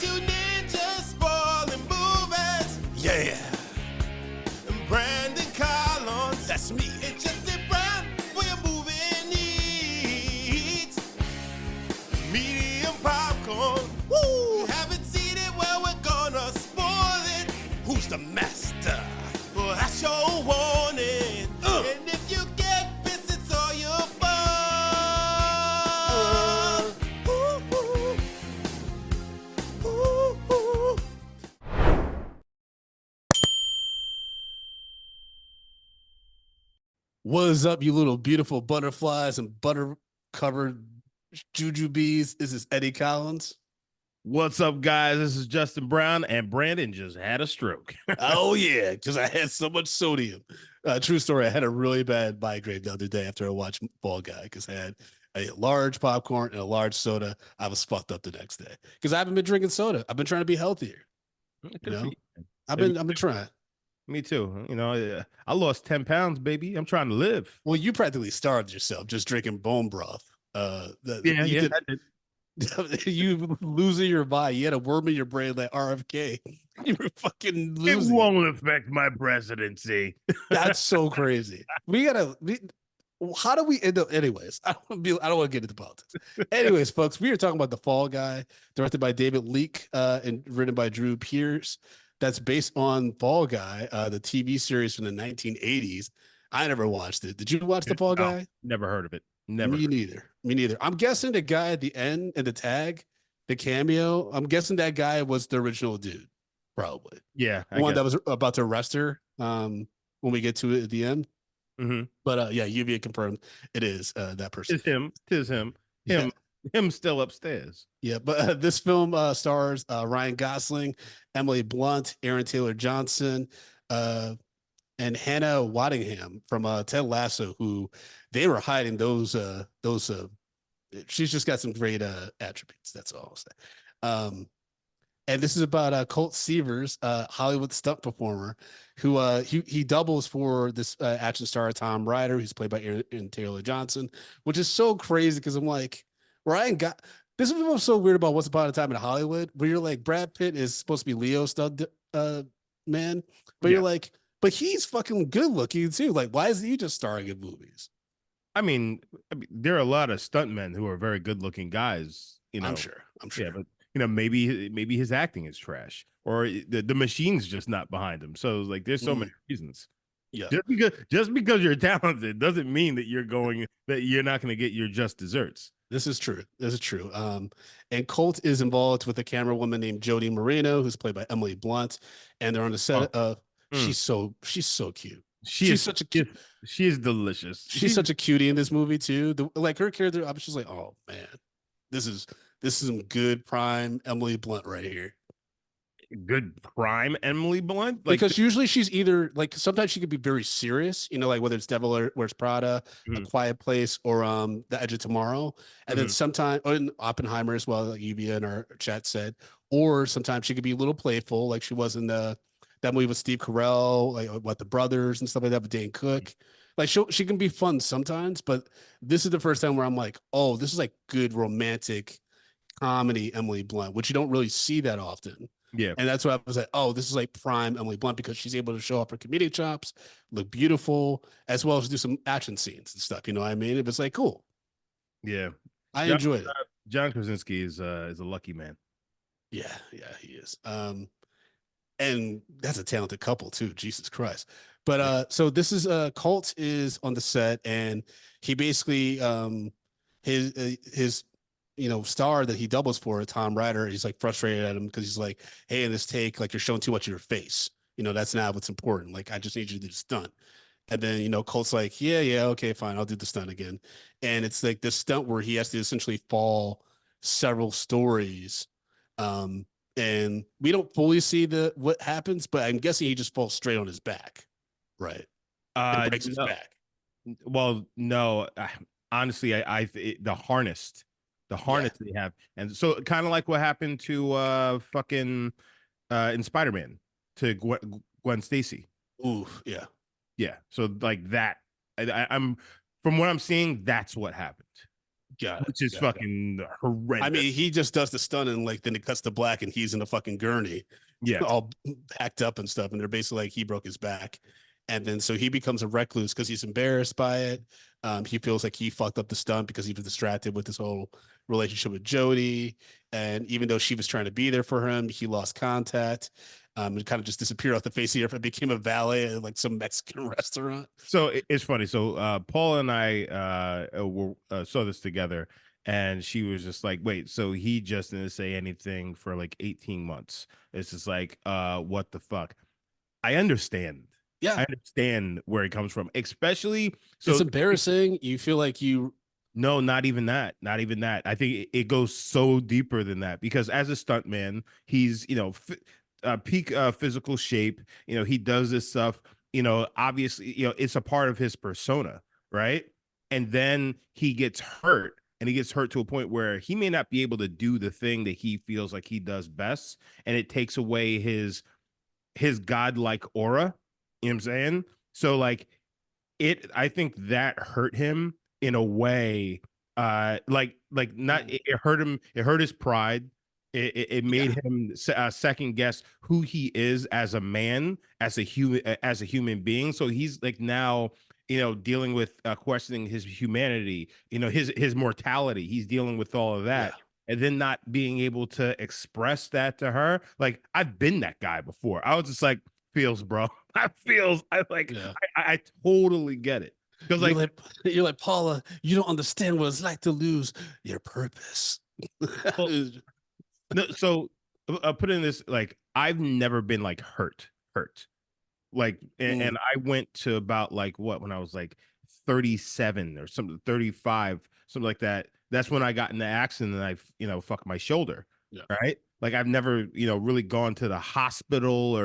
two ninjas spoiling movies. Yeah, And Brandon Collins. that's me. It's Justin Brown for your movie needs. Medium popcorn. Woo! You haven't seen it, well, we're gonna spoil it. Who's the master? Well, that's your warning. Uh. And if you get pissed, it's all your fault. Ooh, ooh. Ooh, ooh. What's up, you little beautiful butterflies and butter-covered jujubes? This is Eddie Collins. What's up, guys? This is Justin Brown, and Brandon just had a stroke. Oh, yeah, because I had so much sodium. True story, I had a really bad migraine the other day after I watched Fall Guy because I had a large popcorn and a large soda. I was fucked up the next day because I haven't been drinking soda. I've been trying to be healthier. Good You for know? you. I've been trying. Me too. You know, I lost 10 pounds, baby. I'm trying to live. Well, you practically starved yourself just drinking bone broth. I did. You losing your mind. You had a worm in your brain like RFK. You were fucking It losing. won't affect my presidency. That's so crazy. How do we end up? Anyways, I don't want to get into politics. Anyways, folks, we are talking about The Fall Guy, directed by David Leake, and written by Drew Pearce. That's based on Fall Guy, the TV series from the 1980s. I never watched it. Did you watch The Fall Guy? Never heard of it. Never. Me neither. Me neither. I'm guessing the guy at the end and the tag, the cameo. I'm guessing that guy was the original dude, probably. Yeah. The one that was about to arrest her. When we get to it at the end. Mm-hmm. But yeah, Lluvia confirmed it is that person. It's him. Tis him. Him still upstairs. Yeah, but this film stars Ryan Gosling, Emily Blunt, Aaron Taylor Johnson, and Hannah Waddingham from Ted Lasso, who they were hiding those. She's just got some great attributes. That's all I'll say. And this is about Colt Seavers, Hollywood stunt performer, who he doubles for this action star Tom Ryder, who's played by Aaron Taylor Johnson, which is so crazy because I'm like, Ryan got this is what's so weird about Once Upon a Time in Hollywood, where you're like, Brad Pitt is supposed to be Leo stud man, but you're like, but he's fucking good looking too. Like, why is he just starring in movies? I mean, there are a lot of stuntmen who are very good looking guys. You know, I'm sure. Yeah, but you know, maybe his acting is trash, or the machine's just not behind him. So like, there's so many reasons. Yeah. Just because you're talented doesn't mean that you're not going to get your just desserts. This is true. And Colt is involved with a camera woman named Jodie Moreno, who's played by Emily Blunt, and they're on the set of. She's so cute. She's such a cute. She is delicious. She's such a cutie in this movie too. Like her character, I was just like, oh man, this is some good prime Emily Blunt right here. Good prime Emily Blunt, like, because usually she's either like sometimes she could be very serious, you know, like whether it's Devil Wears Prada, A Quiet Place, or The Edge of Tomorrow, and then sometimes in Oppenheimer as well, like Uvia in our chat said, or sometimes she could be a little playful, like she was in that movie with Steve Carell, like the brothers and stuff like that with Dane Cook. Like she can be fun sometimes, but this is the first time where I'm like, oh, this is like good romantic comedy Emily Blunt, which you don't really see that often. Yeah. And that's what I was like, oh, this is like prime Emily Blunt because she's able to show off her comedic chops, look beautiful, as well as do some action scenes and stuff. You know what I mean? It was like, cool. Yeah. I enjoyed it. John Krasinski is a lucky man. Yeah, he is. And that's a talented couple too. Jesus Christ. But so this is Colt is on the set, and he basically his star that he doubles for, Tom Ryder, he's like frustrated at him because he's like, hey, in this take, like you're showing too much of your face. You know, that's not what's important. Like, I just need you to do the stunt. And then, Colt's like, yeah, okay, fine, I'll do the stunt again. And it's like this stunt where he has to essentially fall several stories. And we don't fully see what happens, but I'm guessing he just falls straight on his back. Right. And breaks his back. Well, no, honestly, the harness they have, and so kind of like what happened to in Spider-Man to Gwen Stacy. Ooh, yeah. So like that, I'm from what I'm seeing, that's what happened. Got it. which is Got it. fucking I horrendous. mean, he just does the stun and like then it cuts to black and he's in a fucking gurney, Yeah. all packed up and stuff. And they're basically like he broke his back. And then so he becomes a recluse because he's embarrassed by it. He feels like he fucked up the stunt because he was distracted with this whole relationship with Jodie. And even though she was trying to be there for him, he lost contact. And kind of just disappeared off the face of the earth and became a valet at like some Mexican restaurant. So it's funny. So Paul and I saw this together, and she was just like, "Wait, so he just didn't say anything for like 18 months?" It's just like, what the fuck? I understand. Yeah. I understand where it comes from, especially It's so. embarrassing. You feel like you, No, not even that. Not even that. I think it goes so deeper than that because as a stuntman, he's peak physical shape. He does this stuff. Obviously, it's a part of his persona, right? And then he gets hurt, and he gets hurt to a point where he may not be able to do the thing that he feels like he does best, and it takes away his godlike aura. You know what I'm saying? So like I think that hurt him in a way like not it hurt him, it hurt his pride. It yeah, made him second guess who he is as a man, as a human being. So he's like now dealing with questioning his humanity, his mortality. He's dealing with all of yeah, that, and then not being able to express that to her. Like I've been that guy before. I was just like, feels, bro. I feels. I like. yeah. I totally get it because You're like like you're like Paula. You don't understand what it's like to lose your purpose. well, no, so put in this like I've never been like hurt like Mm, and I went to about like what when I was like 37 or something 35 something like that. That's when I got in the accident and I fucked my shoulder, yeah. right? Like I've never really gone to the hospital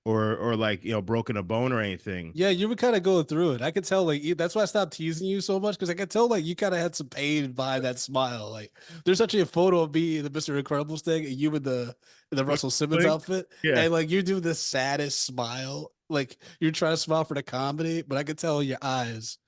or like broken a bone or anything. Yeah, you were kind of going through it. I could tell, like, that's why I stopped teasing you so much because I could tell, like, you kind of had some pain by that smile. Like, there's actually a photo of me in the Mr. Incredibles thing, and you in the What Russell Simmons thing? outfit, Yeah. and like you do the saddest smile. Like you're trying to smile for the comedy, but I could tell in your eyes.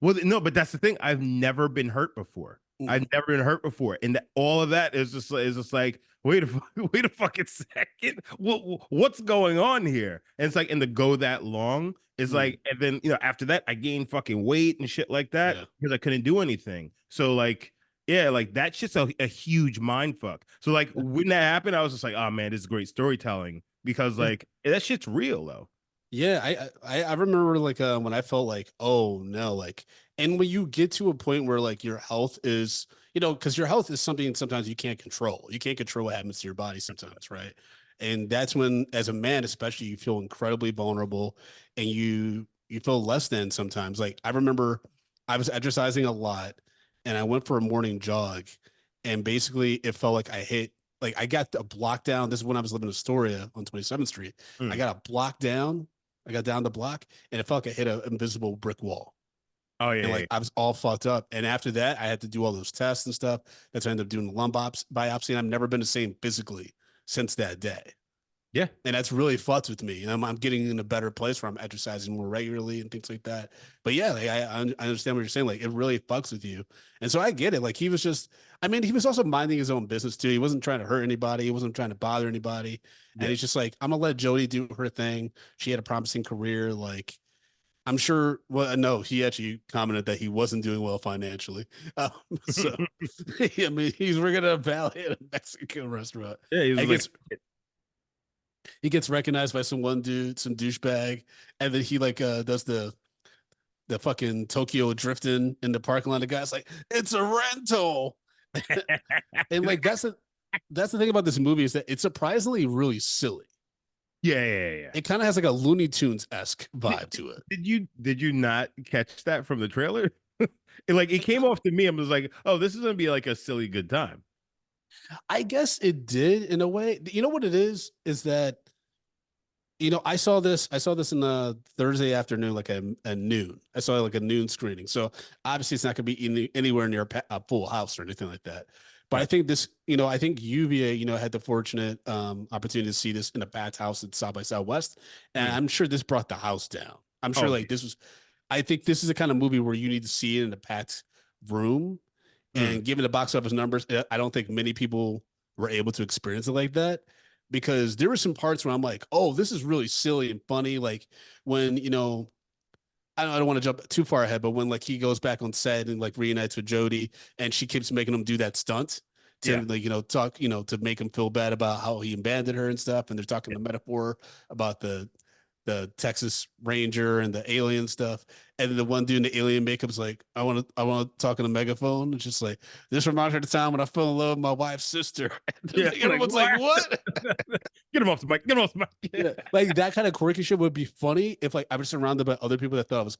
Well, no, but that's the thing. I've never been hurt before. I've Mm, never been hurt before, and all of that is just like wait a wait a fucking second. What's going on here? And it's like, and to go that long is mm, like, and then after that I gained fucking weight and shit like that yeah. because I couldn't do anything. So like, yeah, like that's just a huge mind fuck. So like when that happened, I was just like, oh man, this is great storytelling because Yeah. like that shit's real though. Yeah, I remember like when I felt like, oh no, like, and when you get to a point where like your health is, because your health is something sometimes you can't control. You can't control what happens to your body sometimes, right? And that's when, as a man, especially, you feel incredibly vulnerable, and you feel less than sometimes. Like I remember, I was exercising a lot, and I went for a morning jog, and basically it felt like I got a block down. This is when I was living in Astoria on 27th Street. I Mm. got a block down. I got down the block and it felt like I hit an invisible brick wall. Oh yeah, And yeah, like I was all fucked up. And after that, I had to do all those tests and stuff. That's why I ended up doing the lung biopsy. And I've never been the same physically since that day. yeah. And that's really fucked with me. And I'm getting in a better place where I'm exercising more regularly and things like that. But yeah, like I understand what you're saying. Like it really fucks with you. And so I get it. Like he was just, I mean, he was also minding his own business too. He wasn't trying to hurt anybody. He wasn't trying to bother anybody. And Yeah. he's just like, I'm gonna let Jodie do her thing. She had a promising career. Like I'm sure. Well, no, he actually commented that he wasn't doing well financially. So I mean, he's working at a valet at a Mexican restaurant. Yeah, he was I like, guess he gets recognized by some one dude, some douchebag, and then he like does the fucking Tokyo drifting in the parking lot. The guy's like, "It's a rental," and like that's the thing about this movie is that it's surprisingly really silly. yeah, yeah, yeah. It kind of has like a Looney Tunes esque Did, vibe to it. did you not catch that from the trailer? It came off to me. I was like, oh, this is gonna be like a silly good time. I guess it did in a way. You know what it is that I saw this in the Thursday afternoon, like a noon. I saw like a noon screening. So obviously it's not going to be anywhere near a full house or anything like that. But I Right. think I think Uvia, had the fortunate opportunity to see this in a packed house at South by Southwest, and Mm. I'm sure this brought the house down. I'm sure Oh like yeah. this was. I think this is the kind of movie where you need to see it in a packed room, Mm. And given the box office numbers, I don't think many people were able to experience it like that because there were some parts where I'm like, oh, this is really silly and funny. Like when, I don't want to jump too far ahead, but when like he goes back on set and like reunites with Jodie and she keeps making him do that stunt to Yeah. like, talk, to make him feel bad about how he abandoned her and stuff. And they're talking Yeah. the metaphor about the Texas Ranger and the alien stuff. And then the one dude in the alien makeup's like, I want to talk in a megaphone. It's just like, this reminds me of the time when I fell in love with my wife's sister. And Yeah. like, Like everyone's like, what? what? Get him off the mic. Get him off the mic. Yeah, like that kind of quirky shit would be funny if like I was surrounded by other people that thought it was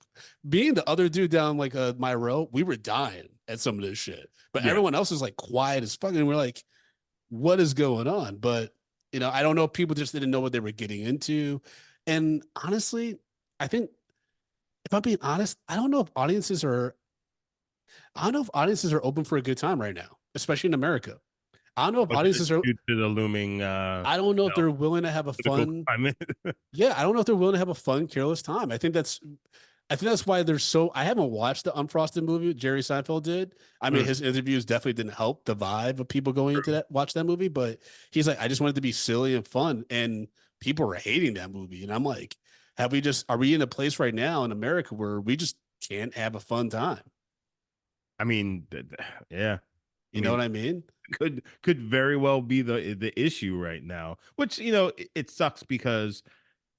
being the other dude down like my row. We were dying at some of this shit, but Yeah. everyone else is like quiet as fuck, and we're like, what is going on? But I don't know if people just didn't know what they were getting into, and honestly, I think if I'm being honest, I don't know if audiences are open for a good time right now, especially in America. I don't know if But audiences are. due to the looming I don't know you if know, they're willing to have a political fun. climate. Yeah, I don't know if they're willing to have a fun, careless time. I think that's why they're so. I haven't watched the Unfrosted movie Jerry Seinfeld did. I mean, Mm. his interviews definitely didn't help the vibe of people going into that watch that movie. But he's like, I just wanted to be silly and fun, and people were hating that movie. And I'm like, are we in a place right now in America where we just can't have a fun time? I mean, yeah. I You know mean, what I mean? could very well be the issue right now. Which it sucks because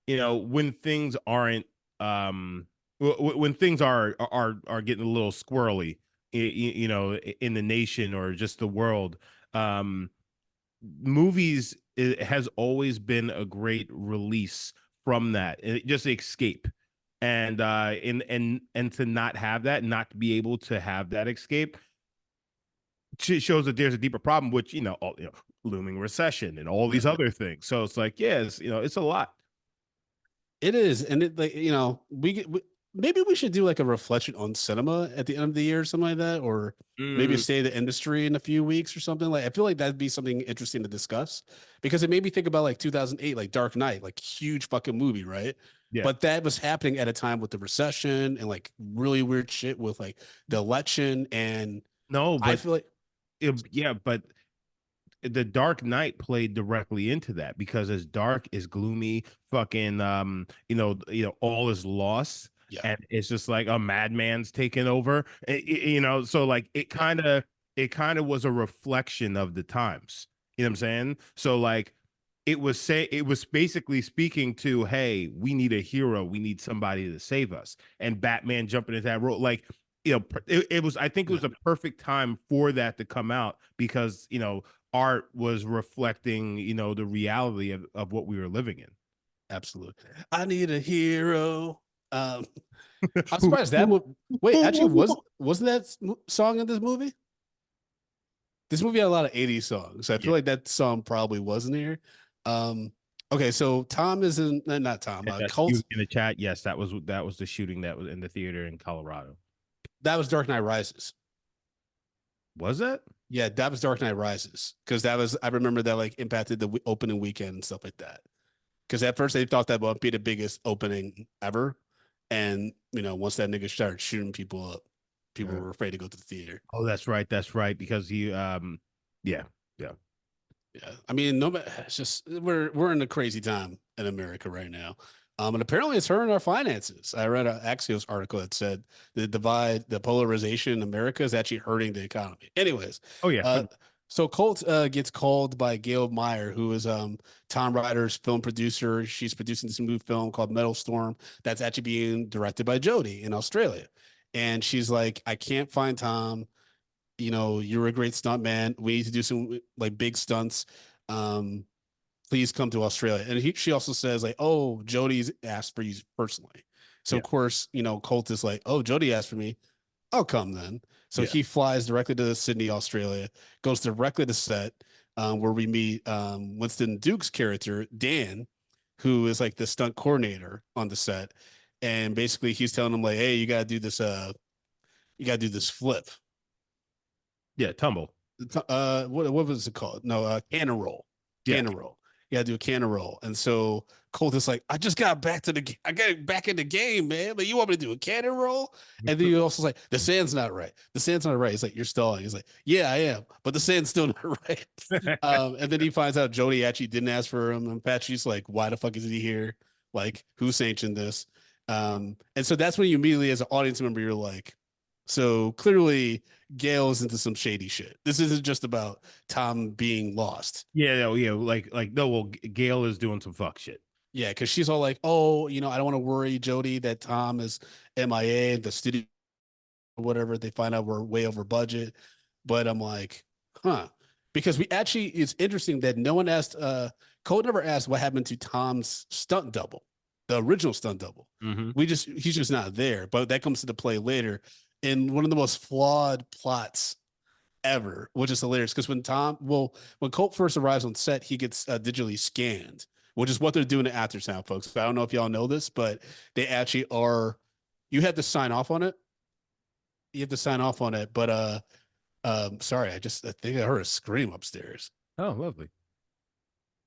when things aren't when things are getting a little squirrely, in the nation or just the world. Um, Movies has always been a great release from that, just escape. And to not have that, not to be able to have that escape, shows that there's a deeper problem, which looming recession and all these Yeah. other things. So it's like, yeah, it's a lot. It is, and it like maybe we should do like a reflection on cinema at the end of the year or something like that, or maybe a Mm, state of the industry in a few weeks or something. Like I feel like that'd be something interesting to discuss because it made me think about like 2008, like Dark Knight, like huge fucking movie, right? yeah. But that was happening at a time with the recession and like really weird shit with like the election, and No, I but feel like yeah, but the Dark Knight played directly into that because as dark, as gloomy, fucking all is lost, yeah, and it's just like a madman's taken over. So like it kind of was a reflection of the times. You know what I'm saying? So like it was basically speaking to, hey, we need a hero, we need somebody to save us, and Batman jumping into that role, like it was, I think it yeah, was a perfect time for that to come out because art was reflecting, the reality of what we were living in. absolutely. I need a hero. Um, I'm surprised that wait, actually wasn't that song in this movie? This movie had a lot of 80s songs. So I feel Yeah, like that song probably wasn't here. Um, okay, so Tom is in not Tom, that's you Cult. in the chat. Yes, that was the shooting that was in the theater in Colorado. That was Dark Knight Rises. Was that? Yeah, that was Dark Knight Rises. Because that was I remember that like impacted the opening weekend and stuff like that. Because at first they thought that would be the biggest opening ever. And once that nigga started shooting people up, people Uh, were afraid to go to the theater. oh, that's right. That's right. Because yeah, yeah. Yeah, I mean, no, it's just we're in a crazy time in America right now, and apparently it's hurting our finances. I read an Axios article that said the polarization in America is actually hurting the economy. Anyways, Oh yeah. uh, so Colt gets called by Gail Meyer, who is Tom Ryder's film producer. She's producing this new film called Metal Storm that's actually being directed by Jodie in Australia, and she's like, I can't find Tom. You're a great stunt man. We need to do some like big stunts. Um, please come to Australia. And she also says like, oh, Jody's asked for you personally. So Yeah. of course, Colt is like, oh, Jody asked for me. I'll come then. So Yeah. he flies directly to Sydney, Australia, goes directly to set, where we meet Winston Duke's character, Dan, who is like the stunt coordinator on the set. And basically he's telling him like, hey, you gotta do this flip. Yeah. Tumble. What was it called? No, cannon roll, Yeah. cannon roll. you gotta do a cannon roll. And so Colt is like, I just got back to I got back in the game, man. But you want me to do a cannon roll? And then he also like, the sand's not right. The sand's not right. He's like, you're stalling. He's like, yeah, I am, but the sand's still not right. And then he finds out Jody actually didn't ask for him. And Patrick's like, why the fuck is he here? Like, who sanctioned this? And so that's when you immediately, as an audience member, you're like, so clearly Gail's into some shady shit. This isn't just about Tom being lost. Yeah, like no, well, Gail is doing some fuck shit. Yeah, because she's all like, oh, I don't want to worry Jody that Tom is MIA, the studio, whatever. They find out we're way over budget. But I'm like, huh. Because it's interesting that no one asked, Cole never asked what happened to Tom's stunt double, the original stunt double. Mm-hmm. He's just not there. But that comes into play later in one of the most flawed plots ever, which is hilarious. Because when Colt first arrives on set, he gets digitally scanned, which is what they're doing at Aftersound, folks. I don't know if y'all know this, but they actually are. You have to sign off on it. You have to sign off on it. But sorry, I think I heard a scream upstairs. Oh, lovely.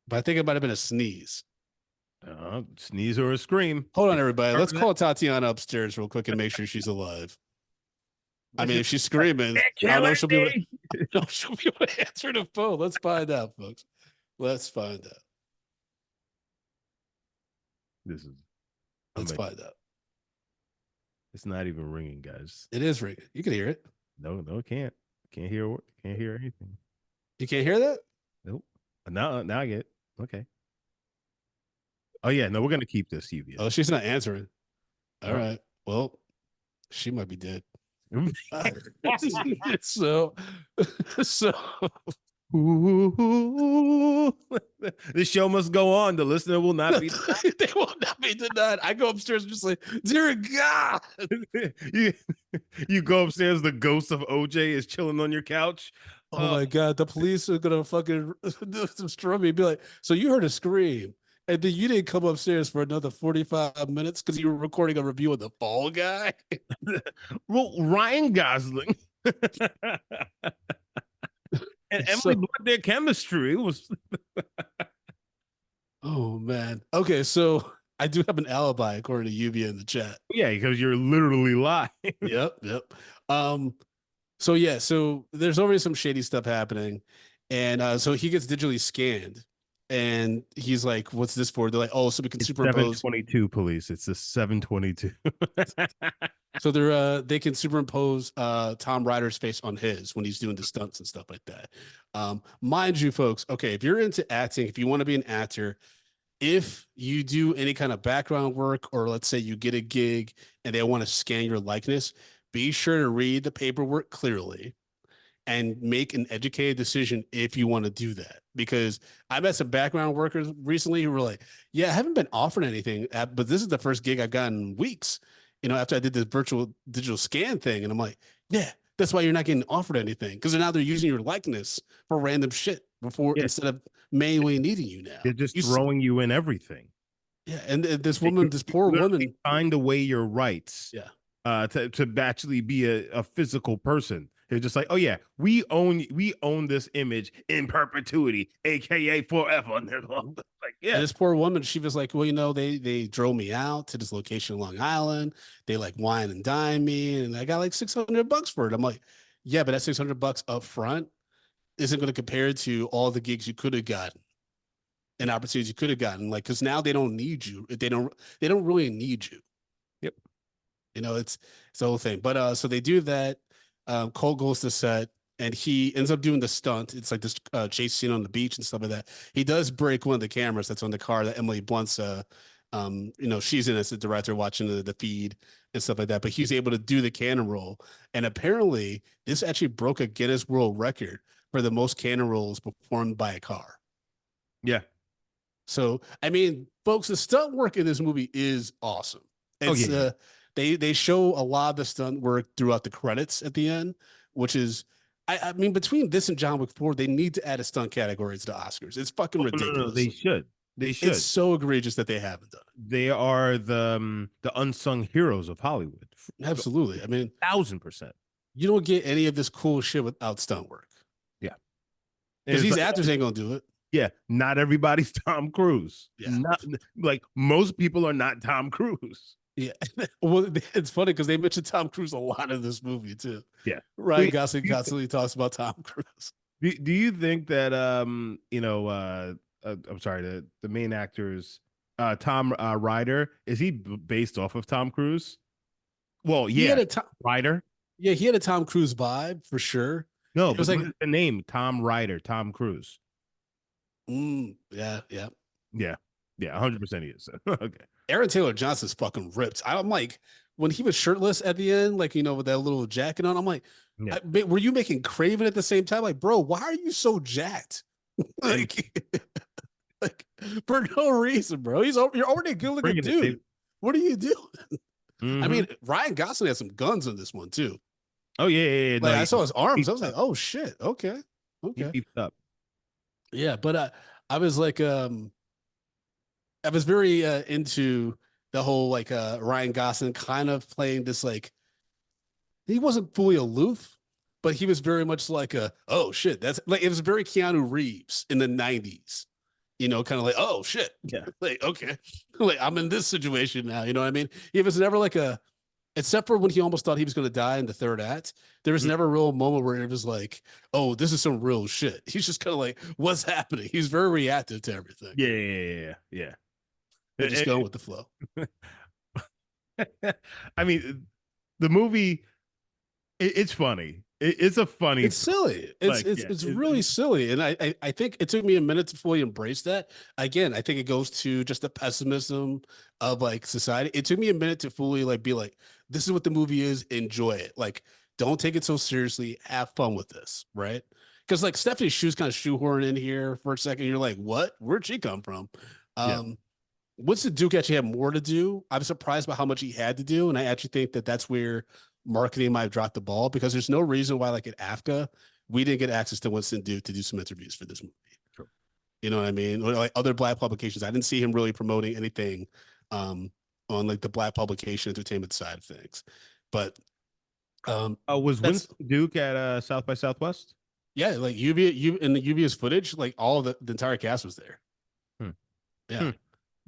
But I think it might have been a sneeze. Sneeze or a scream. Hold on, everybody. Let's call Tatiana upstairs real quick and make sure she's alive. I mean, if she's screaming, I don't know if she'll be able to answer the phone. Let's find out, folks. Let's find out. Let's find out. It's not even ringing, guys. It is ringing. You can hear it. No, it can't. Can't hear anything. You can't hear that? Nope. Now I get it. Okay. Oh yeah, no, we're gonna keep this, Lluvia. Oh, she's not answering. All right. Well, she might be dead. so the show must go on. The listener will not be they will not be denied. I go upstairs and just like, dear God. you go upstairs, the ghost of OJ is chilling on your couch. Oh my God, the police are gonna fucking destroy me. Be like, so you heard a scream, and then you didn't come upstairs for another 45 minutes because you were recording a review of The Fall Guy. Well, Ryan Gosling and Emily Blunt, their chemistry was. Oh man. Okay, so I do have an alibi according to Lluvia in the chat. Yeah, because you're literally lying. Yep. So there's already some shady stuff happening, and so he gets digitally scanned, and he's like, "What's this for?" They're like, "Oh, so we can superimpose." 722 police. It's the 722. So they can superimpose Tom Ryder's face on his when he's doing the stunts and stuff like that. Mind you, folks. Okay, if you're into acting, if you want to be an actor, if you do any kind of background work, or let's say you get a gig and they want to scan your likeness, be sure to read the paperwork clearly and make an educated decision if you want to do that. Because I met some background workers recently who were like, yeah, I haven't been offered anything, but this is the first gig I've gotten in weeks, after I did this virtual digital scan thing. And I'm like, yeah, that's why you're not getting offered anything. Because now they're using your likeness for random shit instead of manually needing you now. They're just throwing you in everything. Yeah. And this poor woman. Find away your rights. Yeah. To actually be a physical person. They're just like, oh yeah, we own this image in perpetuity, aka forever. And they're like, yeah. And this poor woman, she was like, well, they drove me out to this location in Long Island. They like wine and dine me, and I got like $600 for it. I'm like, yeah, but that $600 up front isn't going to compare to all the gigs you could have gotten and opportunities you could have gotten. Like, because now they don't need you. They don't really need you. Yep. It's the whole thing. But so they do that. Cole goes to set and he ends up doing the stunt. It's like this chase scene on the beach and stuff like that. He does break one of the cameras that's on the car that Emily Blunt's, she's in as the director watching the feed and stuff like that. But he's able to do the cannon roll. And apparently this actually broke a Guinness World Record for the most cannon rolls performed by a car. Yeah. So, I mean, folks, the stunt work in this movie is awesome. It's, They show a lot of the stunt work throughout the credits at the end, which is, I mean, between this and John Wick 4, they need to add a stunt category to the Oscars. It's fucking ridiculous. No, they should. They should. It's so egregious that they haven't done it. They are the unsung heroes of Hollywood. Absolutely. I mean, 1000%. You don't get any of this cool shit without stunt work. Yeah. Because these actors ain't going to do it. Yeah, not everybody's Tom Cruise. Yeah. Not like most people are not Tom Cruise. Yeah. Well, it's funny because they mentioned Tom Cruise a lot in this movie too. Yeah. Ryan Wait, Gosling constantly talks about Tom Cruise. do you think that I'm sorry, the main actors Tom Ryder, is he based off of Tom Cruise? Well, He had yeah, a Tom, Ryder. yeah, he had a Tom Cruise vibe for sure. No, It was but what like, is the name? Tom Ryder, Tom Cruise. yeah, yeah. Yeah. Yeah, 100% he is. Okay. Aaron Taylor Johnson's fucking ripped. I'm like, when he was shirtless at the end, like, with that little jacket on, I'm like, Yeah. were you making Craven at the same time? Like, bro, why are you so jacked? And like, like for no reason, bro. You're already a good looking bringing it, dude. baby. What are you doing? I Mhm. mean, Ryan Gosling had some guns in this one too. Oh yeah, yeah, yeah. No, Like I saw his arms. I beefed was like, up. oh shit. Okay. He Okay. beefed up. Yeah. But I was like, I was very into the whole like Ryan Gosling kind of playing this like he wasn't fully aloof, but he was very much like a oh shit. That's like it was very Keanu Reeves in the 90s. Kind of like, oh shit. Yeah. Like, okay. Like I'm in this situation now. You know what I mean? He was never like a except for when he almost thought he was going to die in the third act, there was Mhm. never a real moment where it was like, oh, this is some real shit. He's just kind of like, what's happening? He's very reactive to everything Yeah, yeah, yeah, and just going yeah. with the flow. I mean, the movie, it's funny. It's a funny It's film. silly. It's Like, it's yeah, it's really silly, and I think it took me a minute to fully embrace that. Again, I think it goes to just the pessimism of like society. It took me a minute to fully like be like, this is what the movie is. Enjoy it. Like, don't take it so seriously. Have fun with this, right? Because like Stephanie Shu's kind of shoehorned in here for a second. You're like, what? Where'd she come from? yeah, Um, Winston Duke actually had more to do. I'm surprised by how much he had to do, and I actually think that that's where marketing might have dropped the ball because there's no reason why, like at AFCA, we didn't get access to Winston Duke to do some interviews for this movie. true. You know what I mean? Or like other Black publications, I didn't see him really promoting anything um, on like the Black publication entertainment side of things. But Was that's Winston Duke at South by Southwest? yeah, like UV, you in the UV's footage, like all of the entire cast was there. Hmm. Yeah. Hmm.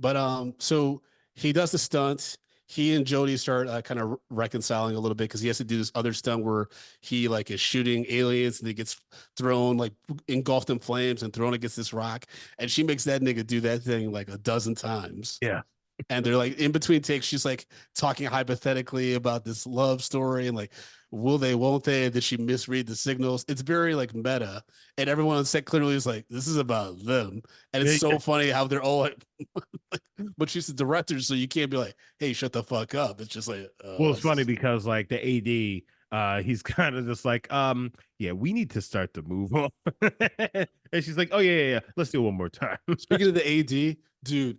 But so he does the stunt. He and Jody start kind of reconciling a little bit because he has to do this other stunt where he like is shooting aliens and he gets thrown like engulfed in flames and thrown against this rock. And she makes that nigga do that thing like a dozen times. Yeah. And they're like in between takes, she's like talking hypothetically about this love story and like, will they, won't they? Did she misread the signals? It's very like meta. And everyone on set clearly is like, this is about them. And it's so funny how they're all like, but she's the director, so you can't be like, hey, shut the fuck up. It's just like, Well, it's funny because like the AD, he's kind of just like, yeah, we need to start to move on. And she's like, oh yeah, let's do it one more time. speaking of the AD, dude,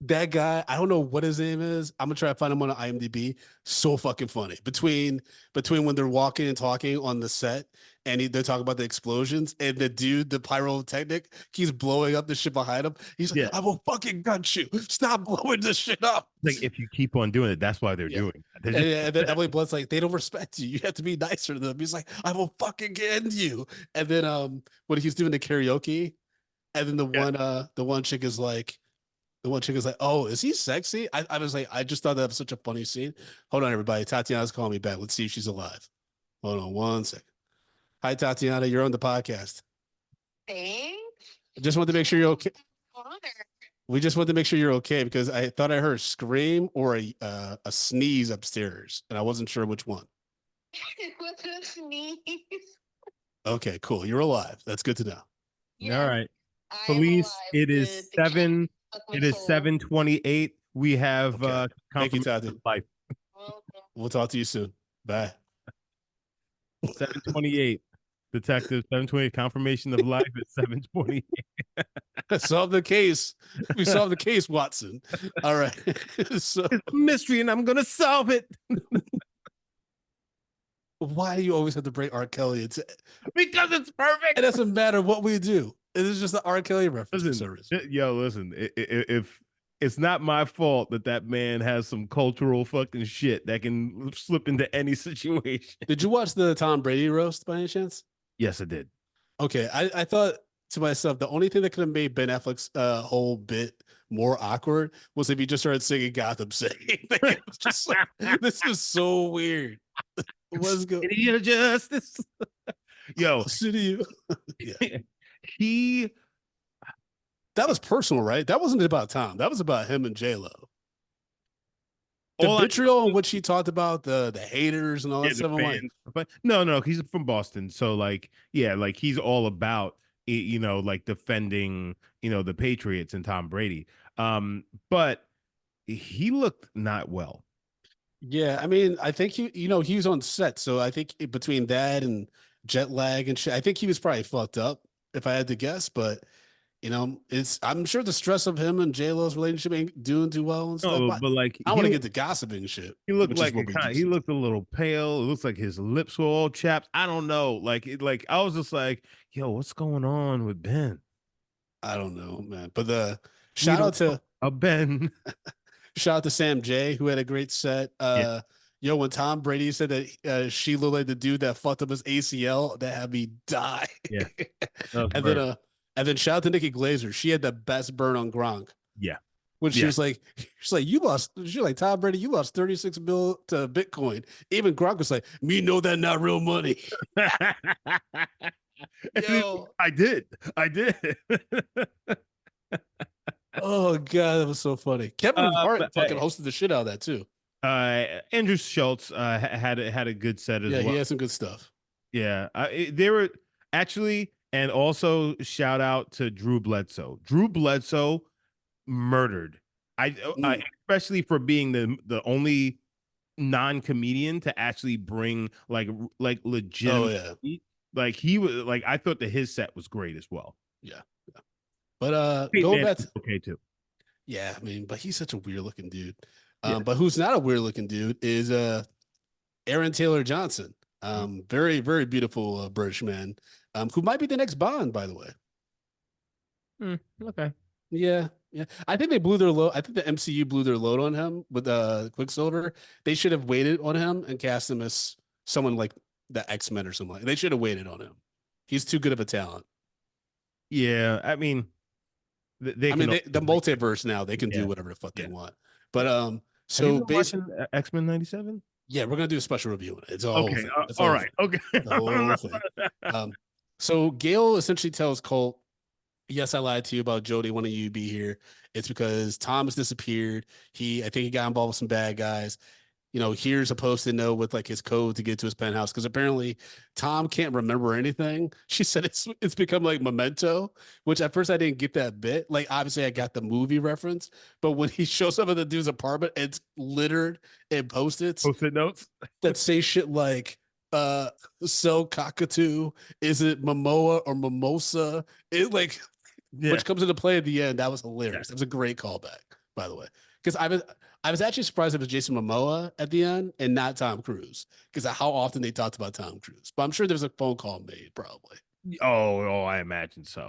that guy, I don't know what his name is. I'm gonna try to find him on IMDb. So fucking funny. Between when they're walking and talking on the set, and they're talking about the explosions, and the dude, the pyrotechnic, keeps blowing up the shit behind him. He's like, Yeah. "I will fucking gut you. Stop blowing this shit up." Like if you keep on doing it, that's why they're Yeah. doing it. And then Emily Blunt's like, they don't respect you. You have to be nicer to them. He's like, I will fucking end you. And then when he's doing the karaoke, and then the one chick is like, oh, is he sexy? I was like, I just thought that was such a funny scene. Hold on, everybody. Tatiana's calling me back. Let's see if she's alive. Hold on one second. Hi, Tatiana. You're on the podcast. Thanks. I just wanted to make sure you're okay. Honor. We just wanted to make sure you're okay because I thought I heard a scream or a sneeze upstairs, and I wasn't sure which one. It was a sneeze. Okay, cool. You're alive. That's good to know. All right. I'm Police, alive. it is The cat 7. took my It is soul. 7:28. We have Okay. Thank you, confirmation Tati. of life. Welcome. We'll talk to you soon. Bye. 7:28. Detective 7:28. Confirmation of life at 7:28. Solve the case. We solved the case, Watson. All right. So It's a mystery, and I'm gonna solve it why do you always have to bring R. Kelly into because it's perfect. it doesn't matter what we do. It is just the R. Kelly reference for some reason. Listen. If it's not my fault that man has some cultural fucking shit that can slip into any situation. Did you watch the Tom Brady roast by any chance? Yes, I did. Okay. I thought to myself, the only thing that could have made Ben Affleck's whole bit more awkward was if he just started singing Gotham City. Like, it was just like, this is so weird. What's going? City of Justice. Yo, City. Yeah, he that was personal, right? That wasn't about Tom. That was about him and J Lo. The all I vitriol in which he talked about the haters and all that the stuff. I'm like, fans, but no, he's from Boston, so like, yeah, like he's all about like defending, the Patriots and Tom Brady. But he looked not well. yeah, I mean, I think he was on set, so I think between that and jet lag and shit, I think he was probably fucked up if I had to guess. But I'm sure the stress of him and J Lo's relationship ain't doing too well and stuff. No, But but like I want to get to gossiping shit, he looked which is like what we do. he looked a little pale. It looks like his lips were all chapped. I don't know. Like I was just like, yo, what's going on with Ben? I don't know, man. But the We shout out don't to know Ben. shout out to Sam J, who had a great set. Yeah. Yo, when Tom Brady said that she looked like the dude that fucked up his ACL, that had me die. Yeah. That was and very- then shout out to Nikki Glazer. She had the best burn on Gronk. yeah. When she Yeah. was like, you lost. She's like, Tom Brady, you lost 36 mil to Bitcoin. Even Gronk was like, me know that not real money. Yo. I did. Oh god, that was so funny. Kevin Hart but, fucking hosted the shit out of that too. Andrew Schultz had a good set as Yeah, well. he had some good stuff. Yeah, they were actually, and also shout out to Drew Bledsoe. Drew Bledsoe murdered. I especially for being the only non-comedian to actually bring like legitimate. Oh yeah. Like he was like, I thought that his set was great as well. Yeah. But Peyton going Manning back was to, okay too. yeah, I mean, but he's such a weird looking dude. Yeah. But who's not a weird looking dude is Aaron Taylor Johnson. Very, very beautiful British man. Who might be the next Bond, by the way. Okay. Yeah, yeah. I think they blew their load. I think the MCU blew their load on him with Quicksilver. They should have waited on him and cast him as someone like the X-Men or something. They should have waited on him. He's too good of a talent. Yeah, I mean, the multiverse now, they can Yeah. do whatever the fuck they want. But have you so been basically, watching X-Men 97? yeah, we're gonna do a special review on it. It's a whole Okay, thing. It's all right, okay. the whole thing. So Gail essentially tells Colt, yes, I lied to you about Jody wanting you to be here. It's because Thomas disappeared. I think he got involved with some bad guys. Here's a post-it note with like his code to get to his penthouse because apparently Tom can't remember anything. She said it's become like Memento, which at first I didn't get that bit. Like obviously I got the movie reference, but when he shows up at the dude's apartment, it's littered in post-its notes that say shit like sell cockatoo, is it Momoa or Mimosa? It like which comes into play at the end. That was hilarious. It was a great callback, by the way. Because I was actually surprised it was Jason Momoa at the end and not Tom Cruise, because of how often they talked about Tom Cruise. But I'm sure there's a phone call made, probably. Oh, I imagine so.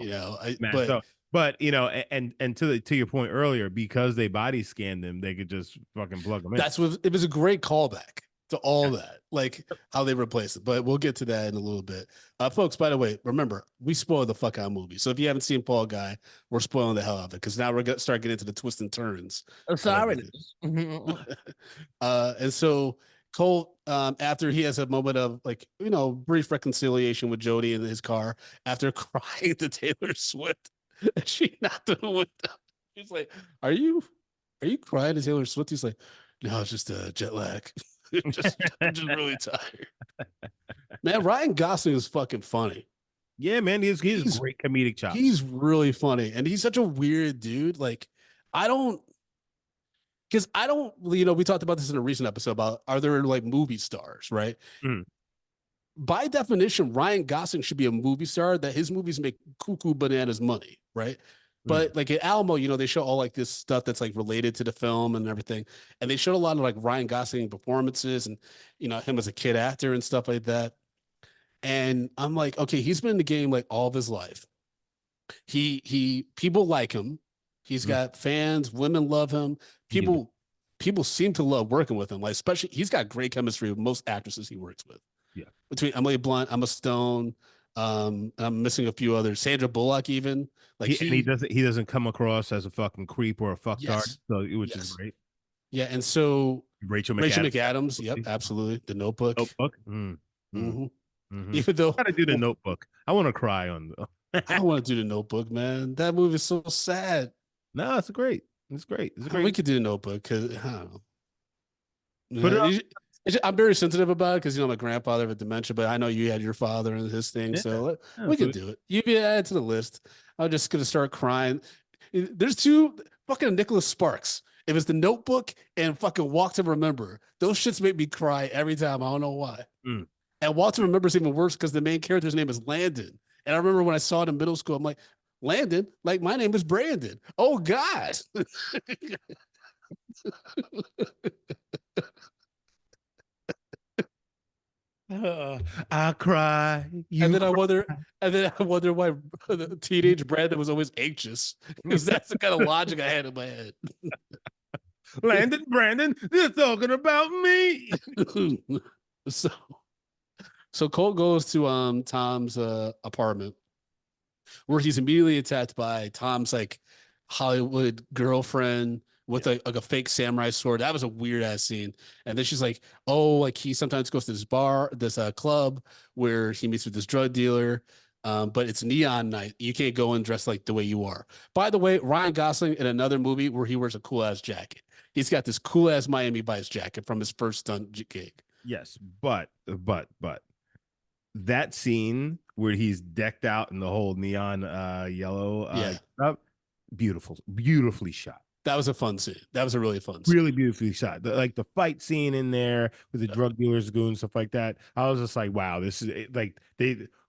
But and to your point earlier, because they body scanned them, they could just fucking plug them in. It was a great callback to all that, like how they replaced it. But we'll get to that in a little bit. Folks, by the way, remember, we spoiled the fuck out of movie. So if you haven't seen Fall Guy, we're spoiling the hell out of it because now we're going to start getting into the twists and turns. I'm sorry. And so Colt, after he has a moment of like, brief reconciliation with Jody in his car after crying to Taylor Swift, she knocked on the window. She's like, Are you crying to Taylor Swift? He's like, no, it's just a jet lag. I'm just really tired. Man, Ryan Gosling is fucking funny. Yeah, man, he's great comedic chops. He's really funny, and he's such a weird dude. Like, we talked about this in a recent episode about are there like movie stars, right? By definition, Ryan Gosling should be a movie star that his movies make cuckoo bananas money, right? But like at Alamo, they show all like this stuff that's like related to the film and everything. And they showed a lot of like Ryan Gosling performances and, him as a kid actor and stuff like that. And I'm like, okay, he's been in the game like all of his life. People like him. He's got fans, women love him. People seem to love working with him. Like, especially he's got great chemistry with most actresses he works with. Yeah. Between Emily Blunt, Emma Stone, And I'm missing a few others. Sandra Bullock, even like he doesn't come across as a fucking creep or a fucktard, yes, so which is yes, great. yeah. And so Rachel Rachel McAdams. McAdams, yep, absolutely. The Notebook. Notebook. Hmm. Mm-hmm. Even though Gotta do the Notebook. I want to cry on the. I don't want to do the Notebook, man. That movie is so sad. No, it's great. It's great. It's a great. We could do the Notebook because I don't know. Put it up. I'm very sensitive about it because my grandfather with dementia, but I know you had your father and his thing, Yeah. so Yeah, we so can do it. You be added to the list. I'm just gonna start crying. There's two fucking Nicholas Sparks. If it's the Notebook and fucking Walk to Remember, those shits make me cry every time. I don't know why. Mm. And Walk to Remember is even worse because the main character's name is Landon. And I remember when I saw it in middle school, I'm like, Landon, like my name is Brandon. Oh God. I cry. And You then I cry. wonder, and then I wonder why the teenage Brandon was always anxious because that's the kind of logic I had in my head. Landon, Brandon, they're talking about me. so, so Colt goes to Tom's apartment where he's immediately attacked by Tom's like Hollywood girlfriend with like a fake samurai sword. That was a weird ass scene. And then she's like, "Oh, like he sometimes goes to this bar, this club where he meets with this drug dealer. But it's neon night. You can't go and dress like the way you are." By the way, Ryan Gosling in another movie where he wears a cool ass jacket. He's got this cool ass Miami Vice jacket from his first stunt gig. Yes, but that scene where he's decked out in the whole neon yellow stuff, beautifully shot. That was a fun scene. That was a really fun scene. Really beautifully shot. Like the fight scene in there with the drug dealers doing stuff like that. I was just like, wow, this is like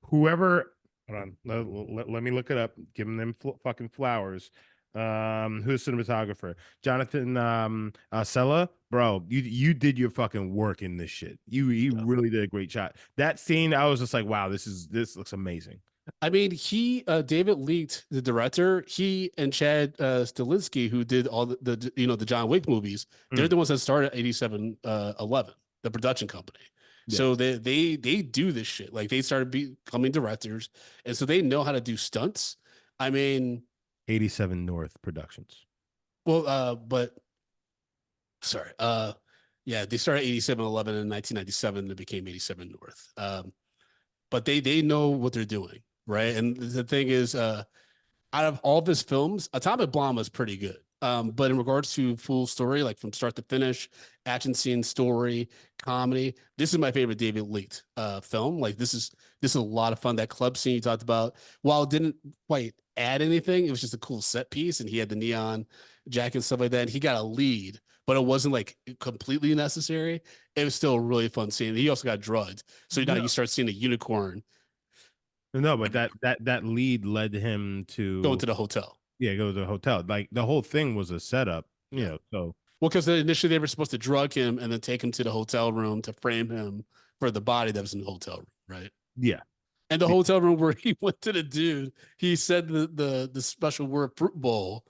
whoever. Hold on, let me look it up. Giving them fucking flowers. Who's cinematographer? Jonathan Sella, bro. You did your fucking work in this shit. You really did a great shot. That scene, I was just like, wow, this looks amazing. I mean, David Leaked, the director, he and Chad Stilinski, who did all the John Wick movies, they're the ones that started 8711, the production company. Yeah. So they do this shit. Like they started becoming directors, and so they know how to do stunts. I mean, 87 North Productions. Well, but sorry, yeah, they started 8711 in 1997 and it became 87 North. But they know what they're doing. Right. And the thing is, out of all of his films, Atomic Blonde was pretty good. But in regards to full story, like from start to finish, action scene, story, comedy, this is my favorite David Leaked film. Like this is a lot of fun. That club scene you talked about, while it didn't quite add anything, it was just a cool set piece, and he had the neon jacket and stuff like that. And he got a lead, but it wasn't like completely necessary. It was still a really fun scene. He also got drugged, so now you start seeing a unicorn. No, but that lead led him to go to the hotel. Yeah, go to the hotel. Like the whole thing was a setup, you know. So well, because initially they were supposed to drug him and then take him to the hotel room to frame him for the body that was in the hotel room, right? Yeah. And the hotel room where he went to the dude, he said the special word fruit bowl.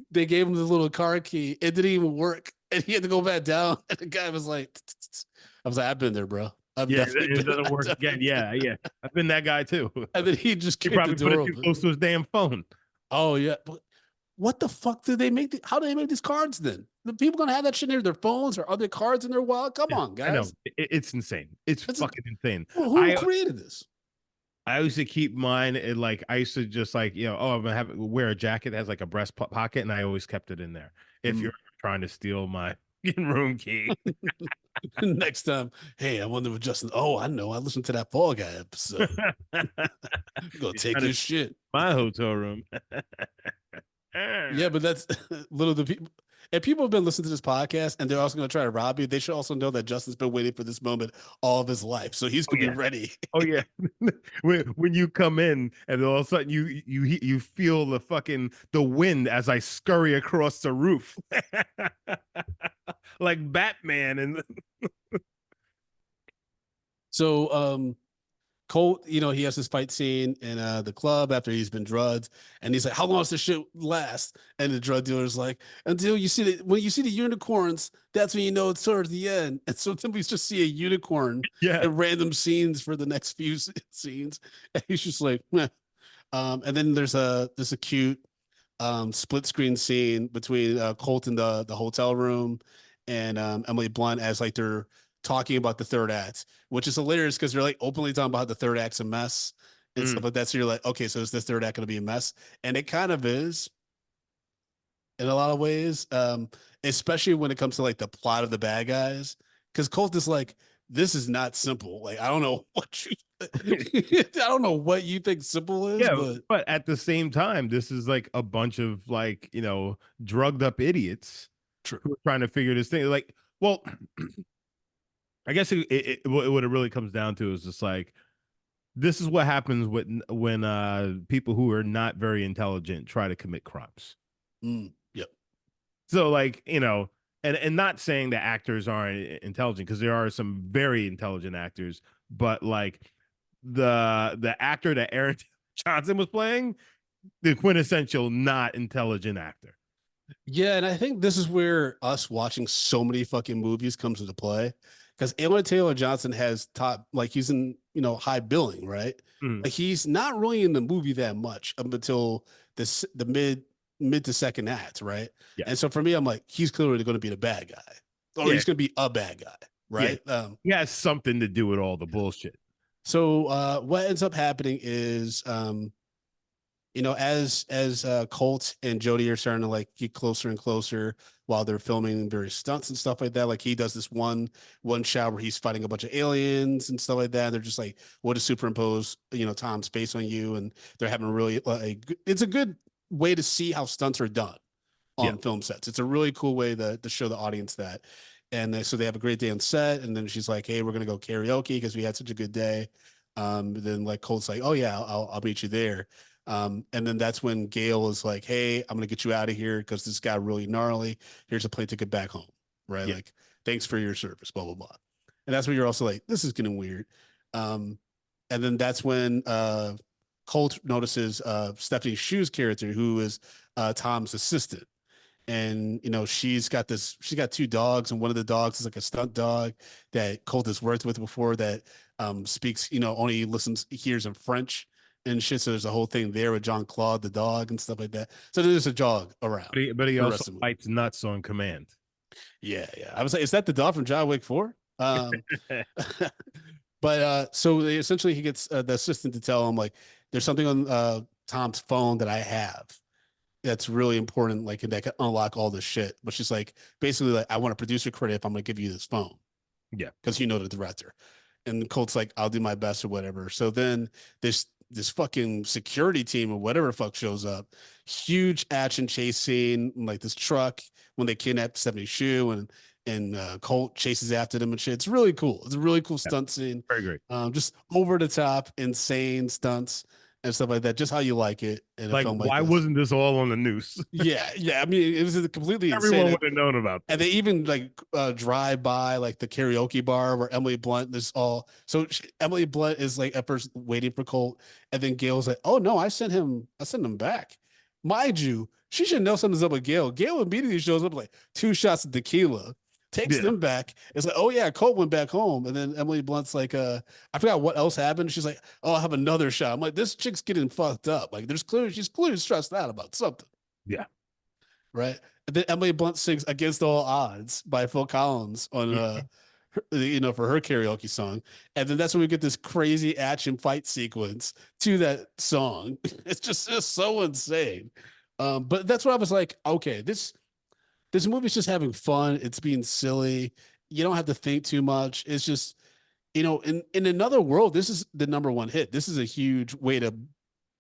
They gave him the little car key. It didn't even work, and he had to go back down. And the guy was like, "I was like, I've been there, bro. It doesn't work again. Yeah. I've been that guy too." And then he just probably put it too close to his damn phone. Oh yeah, but what the fuck did they make? How do they make these cards then? The people gonna have that shit near their phones or other cards in their wallet? Come on, guys. I know it's insane. It's fucking insane. Who created this? I used to keep mine in like I used to just like I'm gonna wear a jacket that has like a breast pocket, and I always kept it in there. If you're trying to steal my room key. Next time, hey, I wonder if Justin. Oh, I know. I listened to that Fall Guy episode. Go take your shit. My hotel room. Yeah, but that's little the people. If people have been listening to this podcast and they're also going to try to rob you, they should also know that Justin's been waiting for this moment all of his life, so he's going to be ready. Oh yeah, when you come in and all of a sudden you feel the wind as I scurry across the roof, like Batman. And so Colt, he has this fight scene in the club after he's been drugged, and he's like, "How long does this shit last?" And the drug dealer's like, "Until you see when you see the unicorns, that's when you know it's towards the end." And so then we just see a unicorn Yeah. in random scenes for the next few scenes, and he's just like, meh. And then there's a cute split screen scene between Colt in the hotel room and Emily Blunt as like they're talking about the third act, which is hilarious because they're like openly talking about how the third act's a mess and Mm. stuff like that. So you're like, okay, so is this third act going to be a mess? And it kind of is in a lot of ways, especially when it comes to like the plot of the bad guys. Because Colt is like, this is not simple. Like, I don't know what I don't know what you think simple is, Yeah, but but at the same time, this is like a bunch of like, drugged up idiots true. who are trying to figure this thing. Like, well, I guess what it really comes down to is just like this is what happens when people who are not very intelligent try to commit crimes. Yep. So like, and not saying that actors aren't intelligent because there are some very intelligent actors, but like the actor that Aaron Johnson was playing, the quintessential not intelligent actor. Yeah, and I think this is where us watching so many fucking movies comes into play. Because Aaron Taylor Johnson has top, like he's in, high billing, right? Mm. Like he's not really in the movie that much up until the mid to second act, right? Yeah. And so for me, I'm like, he's clearly going to be the bad guy, or Yeah. he's going to be a bad guy, Yeah. right? He has something to do with all the bullshit. So what ends up happening is as Colt and Jody are starting to like get closer and closer while they're filming various stunts and stuff like that. Like he does this one shot where he's fighting a bunch of aliens and stuff like that. They're just like, "We'll just superimpose, Tom's face on you," and they're having really like it's a good way to see how stunts are done on film sets. It's a really cool way to show the audience that. And so they have a great day on set, and then she's like, "Hey, we're gonna go karaoke because we had such a good day." Then like Colt's like, "Oh yeah, I'll meet you there." And then that's when Gail is like, "Hey, I'm gonna get you out of here because this got really gnarly. Here's a plane ticket back home, right? Yeah. Like, thanks for your service, blah blah blah." And that's when you're also like, "This is getting weird." Um, and then that's when Colt notices Stephanie Shu's character, who is Tom's assistant, and she's got two dogs, and one of the dogs is like a stunt dog that Colt has worked with before that speaks, only hears in French and shit. So there's a whole thing there with John Claude the dog and stuff like that. So there's a dog around. But he the also rest of the movie. bites nuts on command. Yeah. I was like, is that the dog from John Wick 4? But so essentially he gets the assistant to tell him like there's something on Tom's phone that I have that's really important, like that can unlock all this shit. But she's like, basically, like, I want a producer credit if I'm gonna give you this phone. Yeah. Because the director. And Colt's like, I'll do my best or whatever. So then this fucking security team or whatever the fuck shows up. Huge action chase scene, like this truck when they kidnap 70 Shoe and Colt chases after them and shit. It's really cool. It's a really cool stunt scene. Very great. Just over the top, insane stunts and stuff like that. Just how you like it in a Like, film like why this. wasn't this all on the news? Yeah. I mean, it was completely Everyone insane. would have known about this. And they even like drive by like the karaoke bar where Emily Blunt is all. So Emily Blunt is like at first waiting for Colt, and then Gail's like, "Oh no, I sent him back." Mind you, she should know something's up with Gail. Gail immediately shows up like 2 shots of tequila, takes them back. It's like, "Oh yeah, Colt went back home," and then Emily Blunt's like, "I forgot what else happened." She's like, "Oh, I'll have another shot." I'm like, "This chick's getting fucked up. Like, she's clearly stressed out about something." Yeah. Right. And then Emily Blunt sings "Against All Odds" by Phil Collins on for her karaoke song. And then that's when we get this crazy action fight sequence to that song. It's so insane. But that's what I was like, okay, this movie's just having fun. It's being silly. You don't have to think too much. It's just, in another world, this is the number one hit. This is a huge way to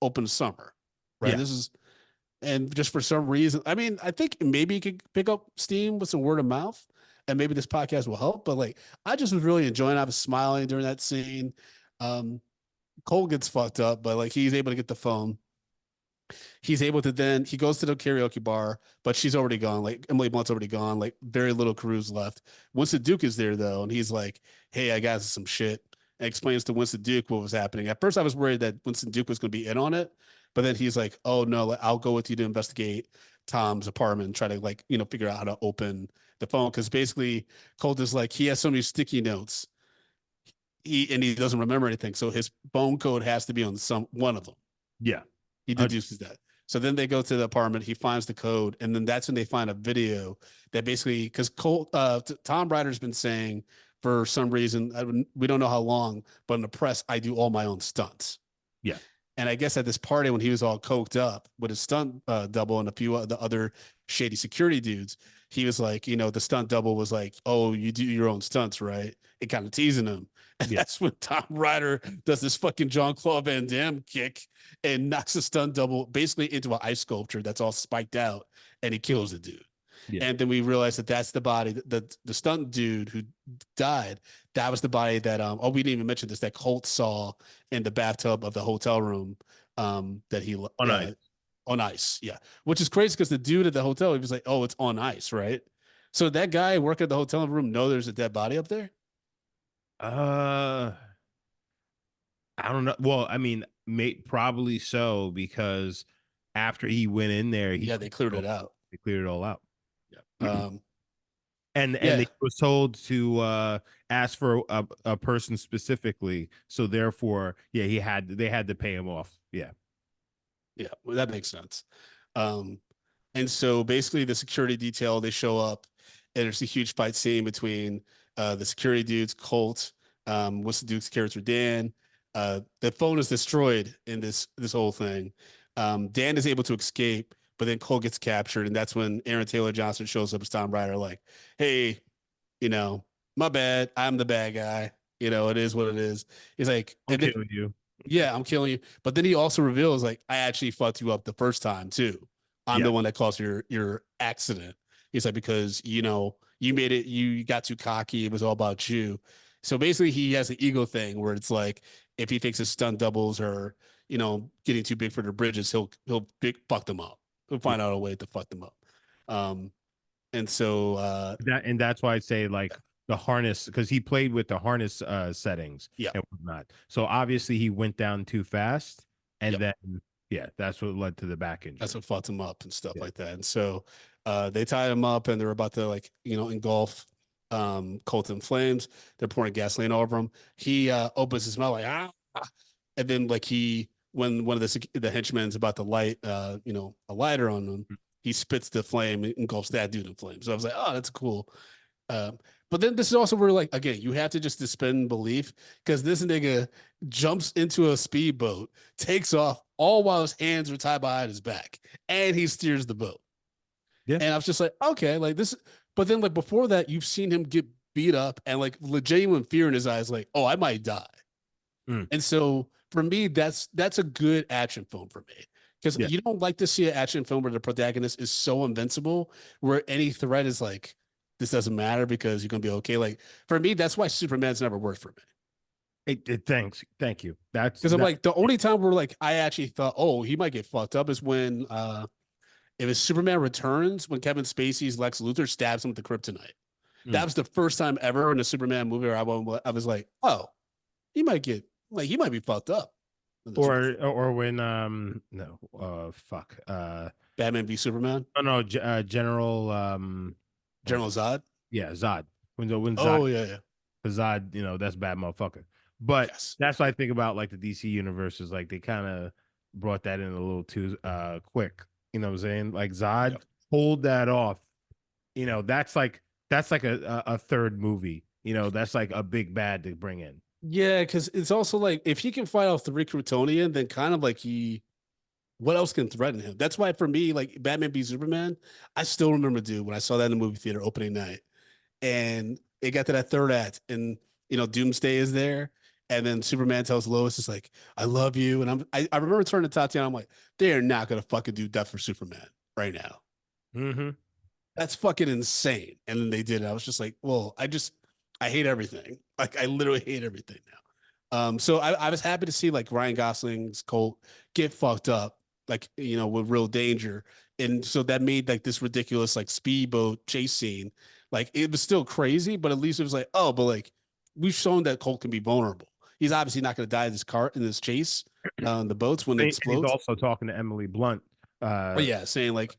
open summer, right? Yeah. This is, and just for some reason, I mean, I think maybe you could pick up steam with some word of mouth, and maybe this podcast will help. But like, I just was really enjoying. I was smiling during that scene. Cole gets fucked up, but like he's able to get the phone. He's able to then he goes to the karaoke bar, but she's already gone. Like Emily Blunt's already gone. Like very little crews left. Once the Duke is there though, and he's like, "Hey, I got some shit. and explains to Winston Duke what was happening. At first, I was worried that Winston Duke was going to be in on it, but then he's like, "Oh no, I'll go with you to investigate Tom's apartment and try to like figure out how to open the phone because basically Colt is like he has so many sticky notes, he doesn't remember anything, so his phone code has to be on some one of them. Yeah. He deduces that. So then they go to the apartment. He finds the code, and then that's when they find a video that basically because Tom Ryder's been saying for some reason we don't know how long, but in the press I do all my own stunts. Yeah. And I guess at this party when he was all coked up with his stunt double and a few of the other shady security dudes, he was like, the stunt double was like, "Oh, you do your own stunts, right?" It kind of teasing him. And that's when Tom Ryder does this fucking Jean-Claude Van Damme kick and knocks the stunt double basically into an ice sculpture that's all spiked out, and he kills the dude. Yeah. And then we realize that that's the body, the stunt dude who died. That was the body that we didn't even mention this, that Colt saw in the bathtub of the hotel room that he on ice. On ice, yeah. Which is crazy because the dude at the hotel, he was like, "Oh, it's on ice, right?" So that guy working at the hotel room know there's a dead body up there? I don't know. Well, I mean, probably so because after he went in there, they cleared it out. They cleared it all out. Yeah. And they was told to ask for a person specifically, so therefore, they had to pay him off. Yeah, well, that makes sense. And so basically, the security detail they show up, and there's a huge fight scene between the security dudes, Colt, what's the Duke's character, Dan. The phone is destroyed in this whole thing. Dan is able to escape, but then Cole gets captured, and that's when Aaron Taylor Johnson shows up as Tom Ryder, like, "Hey, my bad. I'm the bad guy. It is what it is." He's like, "I'm killing you." Yeah, I'm killing you. But then he also reveals, like, "I actually fucked you up the first time too. I'm the one that caused your accident." He's like, "Because you made it. You got too cocky. It was all about you." So basically, he has an ego thing where it's like, if he thinks his stunt doubles are getting too big for their bridges, he'll fuck them up. He'll find out a way to fuck them up. And so that's why I say like the harness, because he played with the harness settings and whatnot. So obviously he went down too fast, and then that's what led to the back injury. That's what fucked him up and stuff like that. And so they tied him up, and they're about to engulf Colt in flames. They're pouring gasoline over him. He opens his mouth like and then when one of the henchmen's about to light a lighter on him, he spits the flame and engulfs that dude in flames. So I was like, "Oh, that's cool." But then this is also where, like, again, you have to just suspend belief because this nigga jumps into a speedboat, takes off, all while his hands are tied behind his back, and he steers the boat. Yeah. And I was just like, okay, like this. But then, like, before that, you've seen him get beat up and like genuine fear in his eyes, like, "Oh, I might die." And so for me, that's a good action film for me. Because you don't like to see an action film where the protagonist is so invincible, where any threat is like, this doesn't matter because you're gonna be okay. Like for me, that's why Superman's never worked for me. Thank you. That's because I'm like, the only time where like I actually thought, "Oh, he might get fucked up," is when it was Superman Returns, when Kevin Spacey's Lex Luthor stabs him with the kryptonite. That was the first time ever in a Superman movie where I was like, "Oh, he might be fucked up." Or when Batman v Superman. No, General Zod. Yeah, Zod. When Zod. Oh yeah. Zod, that's a bad motherfucker. But that's what I think about like the DC universe is like they kind of brought that in a little too quick. You know what I'm saying? Like Zod pulled that off. That's like a third movie. That's like a big bad to bring in. Yeah, because it's also like if he can fight off the Kryptonian, then kind of like what else can threaten him? That's why for me, like Batman v Superman, I still remember, dude, when I saw that in the movie theater opening night, and it got to that third act, and Doomsday is there, and then Superman tells Lois, "It's like, I love you," and I remember turning to Tatiana, I'm like, they are not gonna fucking do Death for Superman right now. Mm-hmm. That's fucking insane. And then they did it. I was just like, well, I hate everything. Like I literally hate everything now. So I was happy to see like Ryan Gosling's Colt get fucked up, like, with real danger. And so that made like this ridiculous like speedboat chase scene. Like it was still crazy, but at least it was like, oh, but like we've shown that Colt can be vulnerable. he's obviously not going to die in this chase on the boats when it And he's explodes. also talking to Emily Blunt. But yeah, saying like,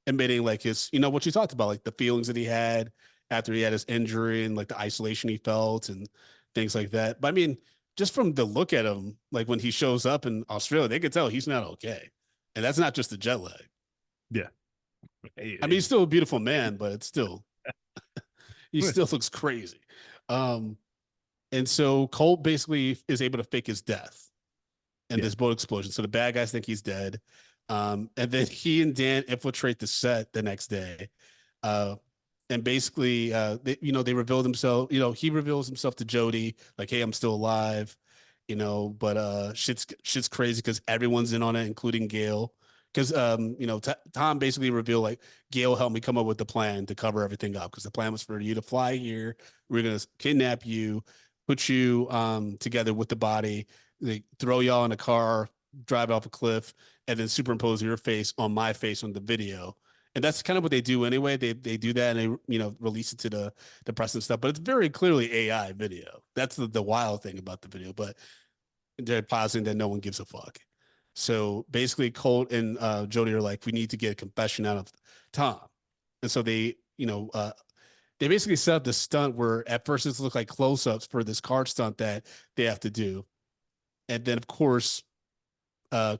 admitting like his, what you talked about, like the feelings that he had after he had his injury and like the isolation he felt and things like that. But I mean, just from the look at him, like when he shows up in Australia, they could tell he's not okay. And that's not just the jet lag. Yeah. I mean, he's still a beautiful man, but it's still, he still looks crazy. Um, and so Colt basically is able to fake his death in this boat explosion. So the bad guys think he's dead. And then he and Dan infiltrate the set the next day. And basically, they reveal themselves, he reveals himself to Jody, like, hey, I'm still alive, but shit's crazy because everyone's in on it, including Gail. Because, Tom basically revealed, like, Gail helped me come up with the plan to cover everything up because the plan was for you to fly here. We're going to kidnap you, put you together with the body, they throw y'all in a car, drive off a cliff, and then superimpose your face on my face on the video. And that's kind of what they do anyway. They do that and they release it to the press and stuff. But it's very clearly AI video. That's the wild thing about the video. But they're positing that no one gives a fuck. So basically, Colt and Jody are like, we need to get a confession out of Tom. And so they basically set up this stunt where at first it looked like close-ups for this car stunt that they have to do. And then, of course,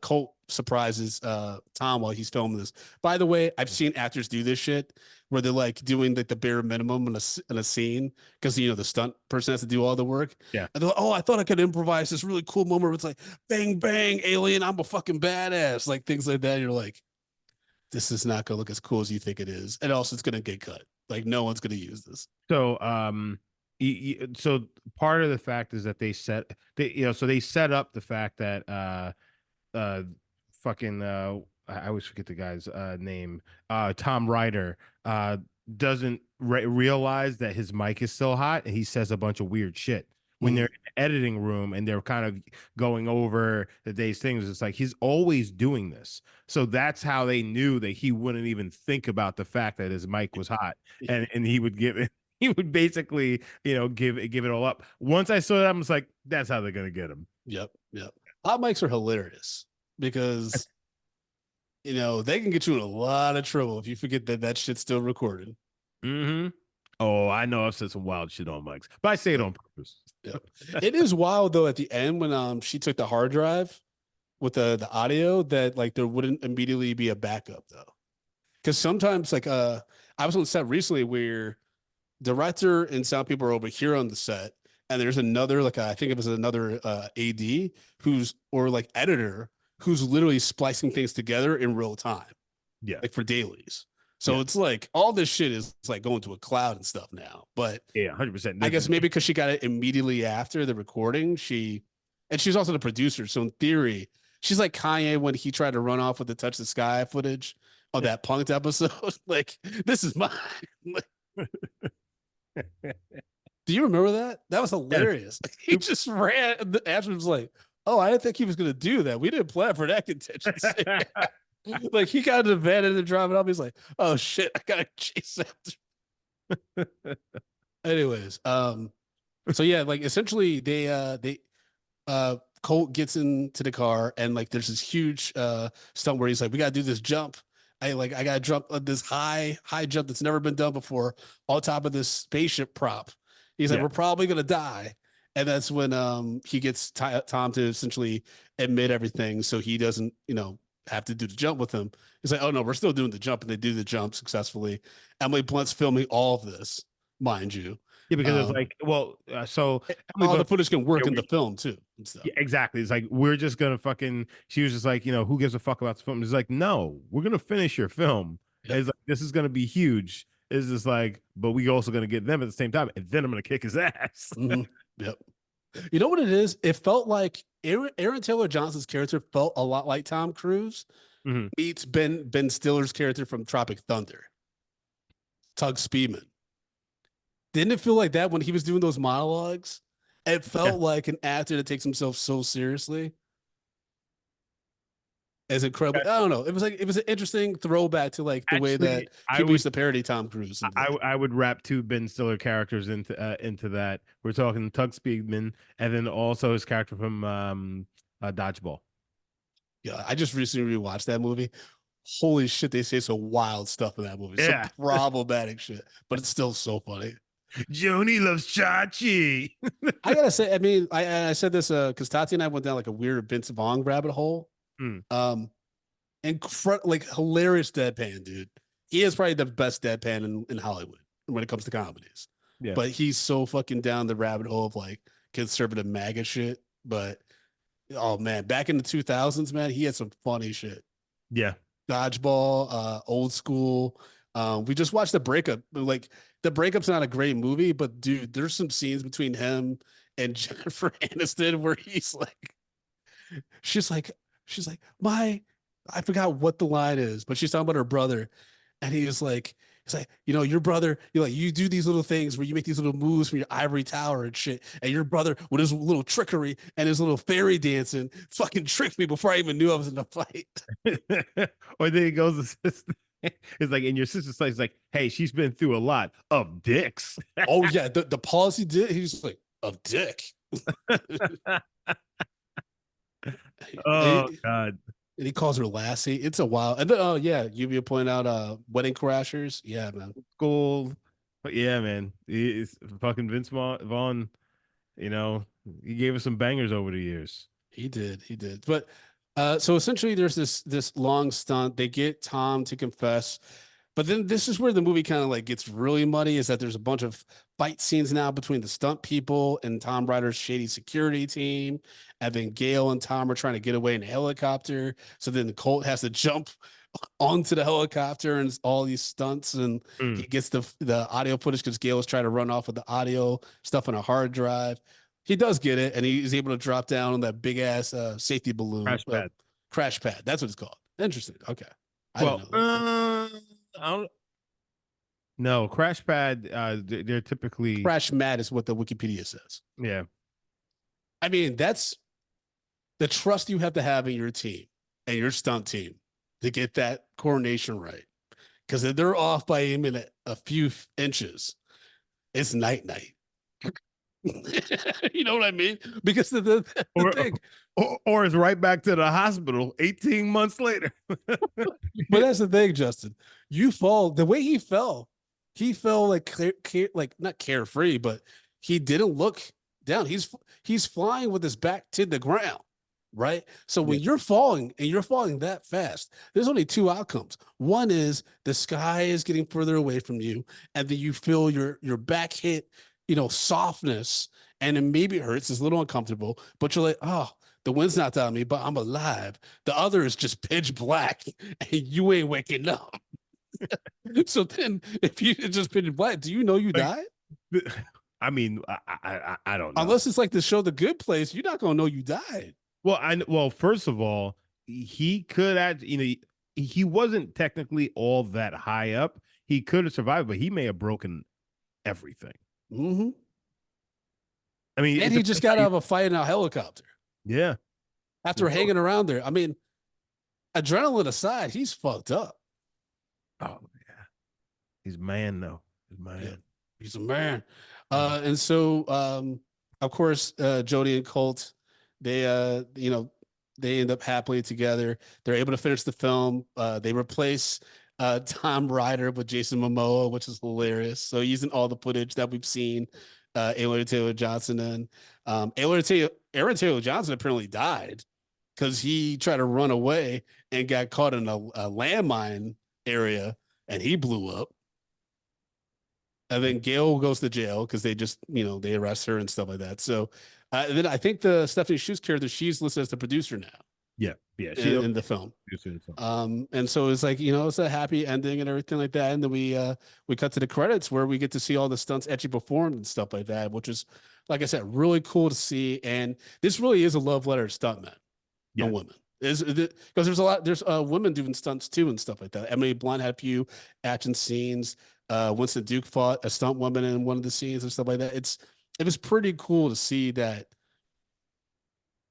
Colt surprises Tom while he's filming this. By the way, I've seen actors do this shit where they're like doing like the bare minimum in a scene because the stunt person has to do all the work. Yeah. And they're like, oh, I thought I could improvise this really cool moment where it's like bang bang alien, I'm a fucking badass, like things like that. And you're like, this is not gonna look as cool as you think it is, and also it's gonna get cut. Like no one's gonna use this. So so part of the fact is that they set up the fact that fucking I always forget the guy's name, Tom Ryder doesn't realize that his mic is still hot and he says a bunch of weird shit when they're in the editing room and they're kind of going over the day's things. It's like he's always doing this, so that's how they knew that he wouldn't even think about the fact that his mic was hot, and he would give it. He would basically, give it all up. Once I saw that, I was like, that's how they're gonna get him. Yep. Hot mics are hilarious because they can get you in a lot of trouble if you forget that shit's still recorded. Mm-hmm. Oh, I know I've said some wild shit on mics, but I say it on purpose. Yeah. It is wild though at the end when she took the hard drive with the audio that like there wouldn't immediately be a backup though. Because sometimes like I was on set recently where director and sound people are over here on the set and there's another like I think it was another AD or like editor who's literally splicing things together in real time. Yeah. Like for dailies. So it's like all this shit is like going to a cloud and stuff now. But yeah, 100%. I guess maybe because she got it immediately after the recording, she's also the producer. So in theory, she's like Kanye when he tried to run off with the Touch the Sky footage of that Punked episode. Like, this is mine. Do you remember that? That was hilarious. He just ran. Ashman was like, oh, I didn't think he was going to do that. We didn't plan for that contingency. Like he got in the van and then driving up. He's like, oh shit, I gotta chase after. Anyways, so yeah, like essentially they Colt gets into the car and like there's this huge stunt where he's like, we gotta do this jump. I gotta jump on this high jump that's never been done before on top of this spaceship prop. He's like, we're probably gonna die. And that's when he gets Tom to essentially admit everything so he doesn't, have to do the jump with him. He's like, oh no, we're still doing the jump, and they do the jump successfully. Emily Blunt's filming all of this, mind you. Yeah, because it's like, so all the footage can work in the film too. And stuff. Yeah, exactly. It's like we're just gonna fucking. She was just like, who gives a fuck about the film? It's like, no, we're gonna finish your film. Yep. It's like this is gonna be huge. It's just like, but we also gonna get them at the same time, and then I'm gonna kick his ass. Yep. You know what it is? It felt like Aaron Taylor Johnson's character felt a lot like Tom Cruise meets Ben Stiller's character from Tropic Thunder, Tug Speedman. Didn't it feel like that when he was doing those monologues? It felt like an actor that takes himself so seriously. is incredible. I don't know. It was an interesting throwback to like the way Actually, that people used to parody Tom Cruise. And I would wrap two Ben Stiller characters into that. We're talking Tug Speedman, and then also his character from Dodgeball. yeah, I just recently rewatched that movie. Holy shit, they say some wild stuff in that movie. Some Yeah, problematic shit, but it's still so funny. Joni loves Chachi. I gotta say, I mean, I said this because Tati and I went down like a weird Vince Vaughn rabbit hole. Mm. Like hilarious deadpan, dude. He is probably the best deadpan in Hollywood when it comes to comedies. Yeah, But he's so fucking down the rabbit hole of like conservative MAGA shit. But oh man, back in the 2000s, man, he had some funny shit. yeah. Dodgeball, old school. We just watched the breakup. Like the breakup's not a great movie, but dude, there's some scenes between him and Jennifer Aniston where she's like, she's like, I forgot what the line is, but she's talking about her brother, and he's like, you know, your brother, you do these little things where you make these little moves from your ivory tower and shit, and your brother with his little trickery and his little fairy dancing fucking tricked me before I even knew I was in the fight. Or then he goes, it's like in your sister's side, it's like, hey, she's been through a lot of dicks. Oh yeah, the policy did. He's like a dick. Oh and, God. and he calls her Lassie. It's a wild. And then, oh yeah, you point out Wedding Crashers. Yeah, man. School. But yeah, man. It's fucking Vince Vaughn, you know, he gave us some bangers over the years. He did. He did. But so essentially there's this long stunt. They get Tom to confess. But then this is where the movie kind of like gets really muddy, is that there's a bunch of fight scenes now between the stunt people and Tom Ryder's shady security team. And then Gail and Tom are trying to get away in a helicopter. So then the Colt has to jump onto the helicopter and all these stunts. And he Mm. gets the audio footage because Gail was trying to run off with the audio stuff on a hard drive. He does get it, and he's able to drop down on that big ass safety balloon. Crash pad. Crash pad. That's what it's called. Interesting. Okay. I Well, didn't know. I don't. No, crash pad. They're typically Crash mat is what the Wikipedia says. yeah. I mean, that's the trust you have to have in your team and your stunt team to get that coordination right. Because if they're off by even a few inches, it's night night. You know what I mean? Because the Or, thing, or it's right back to the hospital 18 months later. but that's the thing, Justin. You fall the way he fell like like not carefree, but he didn't look down. He's flying with his back to the ground, right? So when you're falling and you're falling that fast, there's only two outcomes. One is the sky is getting further away from you, and then you feel your back hit, softness, and it maybe hurts. It's a little uncomfortable, but you're like, oh, the wind's not on me, but I'm alive. The other is just pitch black, and you ain't waking up. So then, if you just pitch black, do you know you died? I mean, I don't know. Unless it's like the show The Good Place, you're not gonna know you died. Well, first of all, he could add, he wasn't technically all that high up. He could have survived, but he may have broken everything. Mm-hmm. I mean, And he just got out of a fight in a helicopter yeah. after hanging around there. I mean, adrenaline aside, he's fucked up. Oh yeah, he's a man though. He's a man. Yeah, he's a man. And so, of course, Jody and Colt, they they end up happily together. They're able to finish the film. They replace Tom Ryder with Jason Momoa, which is hilarious. So using all the footage that we've seen, Aaron Taylor Johnson and Aaron Taylor Johnson apparently died because he tried to run away and got caught in a landmine area, and he blew up. And then Gail goes to jail because they just, they arrest her and stuff like that. So then I think the Stephanie Shu's character, she's listed as the producer now. Yeah, in the film. And so it's like, it's a happy ending and everything like that. And then we cut to the credits where we get to see all the stunts actually performed and stuff like that, which is, like I said, really cool to see. And this really is a love letter to stuntmen and women. Because there's women doing stunts too and stuff like that. Emily Blunt had a few action scenes. Winston Duke fought a stunt woman in one of the scenes and stuff like that. It was pretty cool to see that.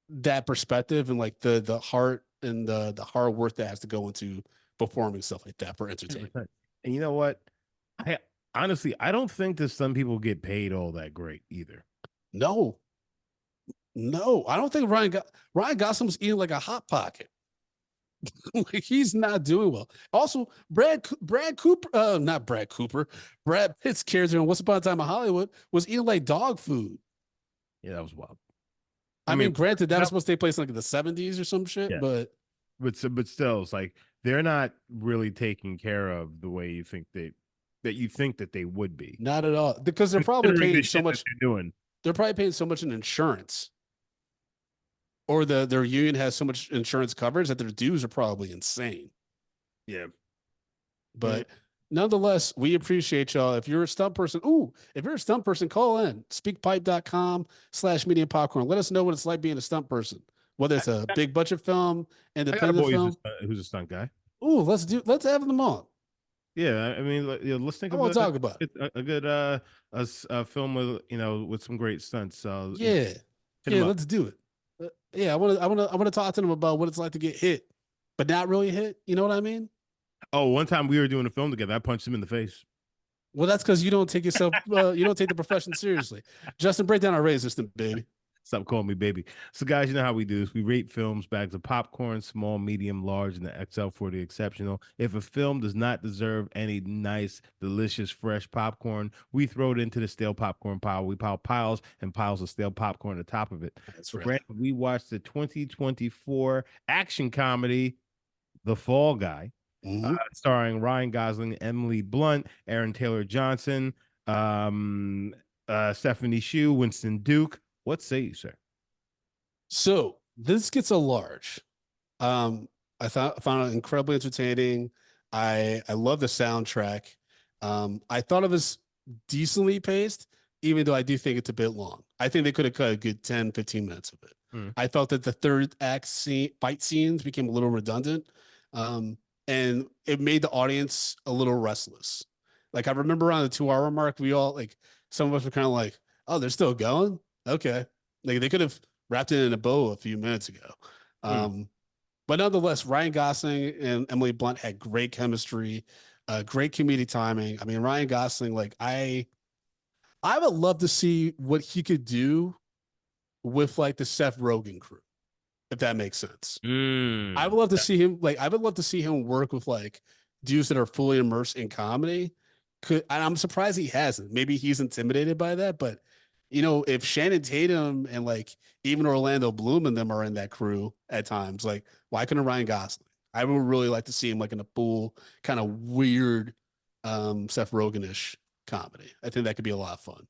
that perspective and like the heart and the hard work that has to go into performing stuff like that for entertainment. 100%. And you know what? I honestly, I don't think that some people get paid all that great either. No, no, I don't think Ryan Gosling's eating like a hot pocket. Like he's not doing well. Also, Brad Cooper, not Brad Cooper, Brad Pitt's character in Once Upon a Time in Hollywood was eating like dog food. Yeah, that was wild. I mean, granted, that was supposed to take place in like the 70s or some shit, yeah. but still, it's like they're not really taking care of the way you think that they would be. not at all. Because they're probably paying so much. They're doing. They're probably paying so much in insurance, or their union has so much insurance coverage that their dues are probably insane. Yeah. But nonetheless, we appreciate y'all. If you're a stunt person, call in speakpipe.com/media popcorn. Let us know what it's like being a stunt person, whether it's a big budget film, independent film. Who's a stunt guy. Let's have them on. Yeah, I mean, let's think I want to talk about a good a film with with some great stunts. So let's do it. I want to talk to them about what it's like to get hit, but not really hit. You know what I mean? Oh, one time we were doing a film together. I punched him in the face. Well, that's because you don't take yourself, you don't take the profession seriously. Justin, break down our rating system, baby. Stop calling me baby. So, guys, you know how we do this. We rate films, bags of popcorn, small, medium, large, and the XL for the exceptional. If a film does not deserve any nice, delicious, fresh popcorn, we throw it into the stale popcorn pile. We pile piles and piles of stale popcorn on the top of it. That's right. Granted, we watched the 2024 action comedy, The Fall Guy. Starring Ryan Gosling, Emily Blunt, Aaron Taylor Johnson, Stephanie Hsu, Winston Duke. What say you, sir? So this gets a large. I found it incredibly entertaining. I love the soundtrack. I thought it was decently paced, even though I do think it's a bit long. I think they could have cut a good 10, 15 minutes of it. I felt that the third act fight scenes became a little redundant. And it made the audience a little restless. Like I remember around the 2 hour mark, we all like some of us were kind of like, "Oh, they're still going? Okay." Like they could have wrapped it in a bow a few minutes ago. But nonetheless, Ryan Gosling and Emily Blunt had great chemistry, great comedic timing. I mean, Ryan Gosling, like I would love to see what he could do with like the Seth Rogen crew, if that makes sense. I would love to see him I would love to see him work with like dudes that are fully immersed in comedy. And I'm surprised he hasn't. Maybe he's intimidated by that, but if Shannon Tatum and like even Orlando Bloom and them are in that crew at times, like why couldn't Ryan Gosling? I would really like to see him like in a full kind of weird Seth Rogen-ish comedy. I think that could be a lot of fun.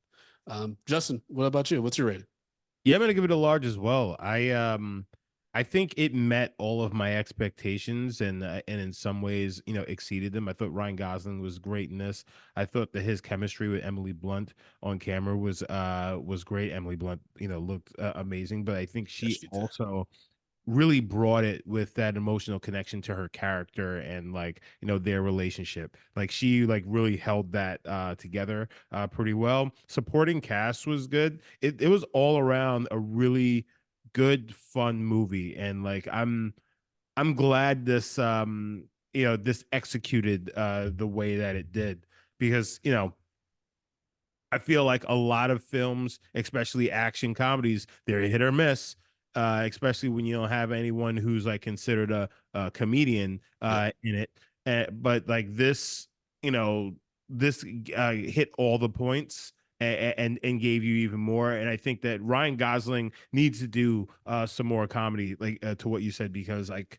Justin, what about you? What's your rating? Yeah, I'm gonna give it a large as well. I think it met all of my expectations and in some ways, exceeded them. I thought Ryan Gosling was great in this. I thought that his chemistry with Emily Blunt on camera was great. Emily Blunt, looked amazing, but I think she also really brought it with that emotional connection to her character and like their relationship. Like she like really held that together pretty well. Supporting cast was good. It was all around a really good fun movie, and like I'm glad this this executed the way that it did, because I feel like a lot of films, especially action comedies, they're hit or miss, especially when you don't have anyone who's like considered a comedian in it. But like this, this hit all the points and gave you even more. And I think that Ryan Gosling needs to do some more comedy, like to what you said, because like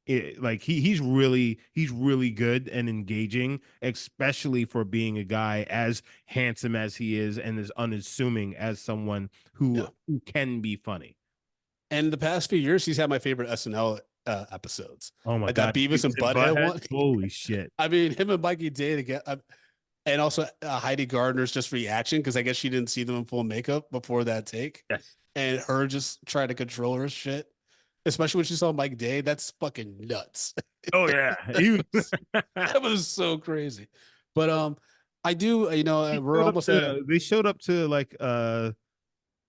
he's really good and engaging, especially for being a guy as handsome as he is and as unassuming as someone who can be funny. And the past few years, he's had my favorite SNL episodes. Oh my God, that Beavis and Butthead one. Holy shit! I mean, him and Mikey Day together, and also Heidi Gardner's just reaction, because I guess she didn't see them in full makeup before that take. Yes, and her just trying to control her shit, especially when she saw Mike Day. That's fucking nuts. Oh yeah, that was so crazy. But I do, we're almost they showed up to like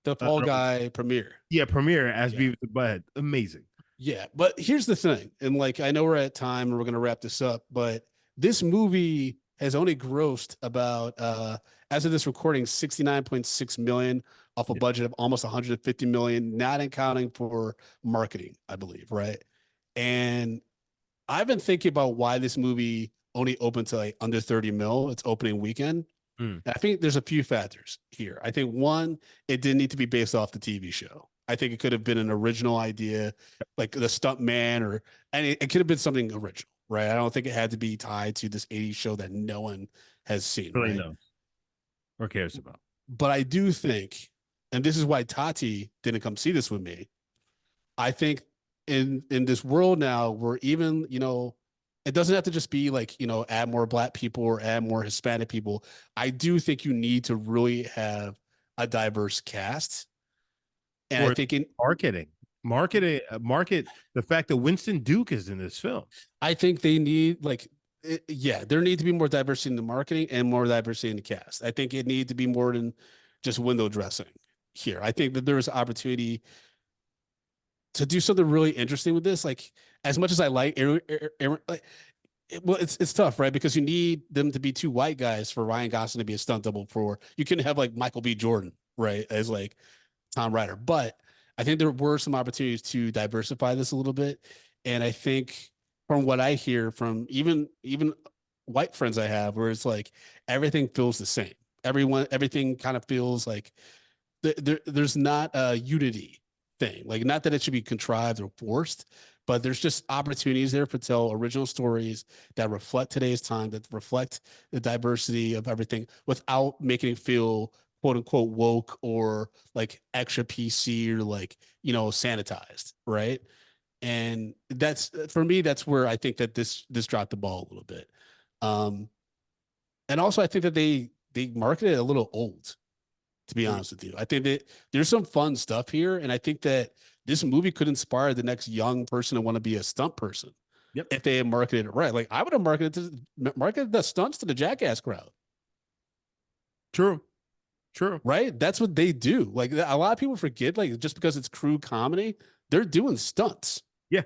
the Fall Guy premiere. Yeah, premiere as Yeah. Beavis and Butthead. Amazing. Yeah, but here's the thing, and like I know we're at time and we're gonna wrap this up, but this movie has only grossed about as of this recording 69.6 million off a budget of almost 150 million, not accounting for marketing, I believe, right? And I've been thinking about why this movie only opened to like under 30 mil its opening weekend. Mm. And I think there's a few factors here. I think one, it didn't need to be based off the TV show. I think it could have been an original idea, like the stunt man, and it could have been something original, right? I don't think it had to be tied to this 80s show that no one has seen, Really right? knows or cares about. But I do think, and this is why Tati didn't come see this with me. I think in this world now where even, it doesn't have to just be like, add more black people or add more Hispanic people. I do think you need to really have a diverse cast. And Or I think market the fact that Winston Duke is in this film. I think they need there need to be more diversity in the marketing and more diversity in the cast. I think it needs to be more than just window dressing here. I think that there is opportunity to do something really interesting with this. Like as much as I like Aaron, well, it's tough, right? Because you need them to be two white guys for Ryan Gosling to be a stunt double for. You can have like Michael B. Jordan, right, as like Tom Ryder. But I think there were some opportunities to diversify this a little bit. And I think from what I hear from even white friends I have, where it's like everything feels the same. Everything kind of feels like there's not a unity thing. Like not that it should be contrived or forced, but there's just opportunities there for tell original stories that reflect today's time, that reflect the diversity of everything without making it feel quote unquote woke or like extra PC or like, sanitized. Right. And that's for me, that's where I think that this dropped the ball a little bit. And also I think that they marketed it a little old, to be honest with you. I think that there's some fun stuff here. And I think that this movie could inspire the next young person to want to be a stunt person. Yep. If they had marketed it right. Like I would have marketed the stunts to the Jackass crowd. True. Right? That's what they do. Like a lot of people forget, like just because it's crew comedy, they're doing stunts. Yeah.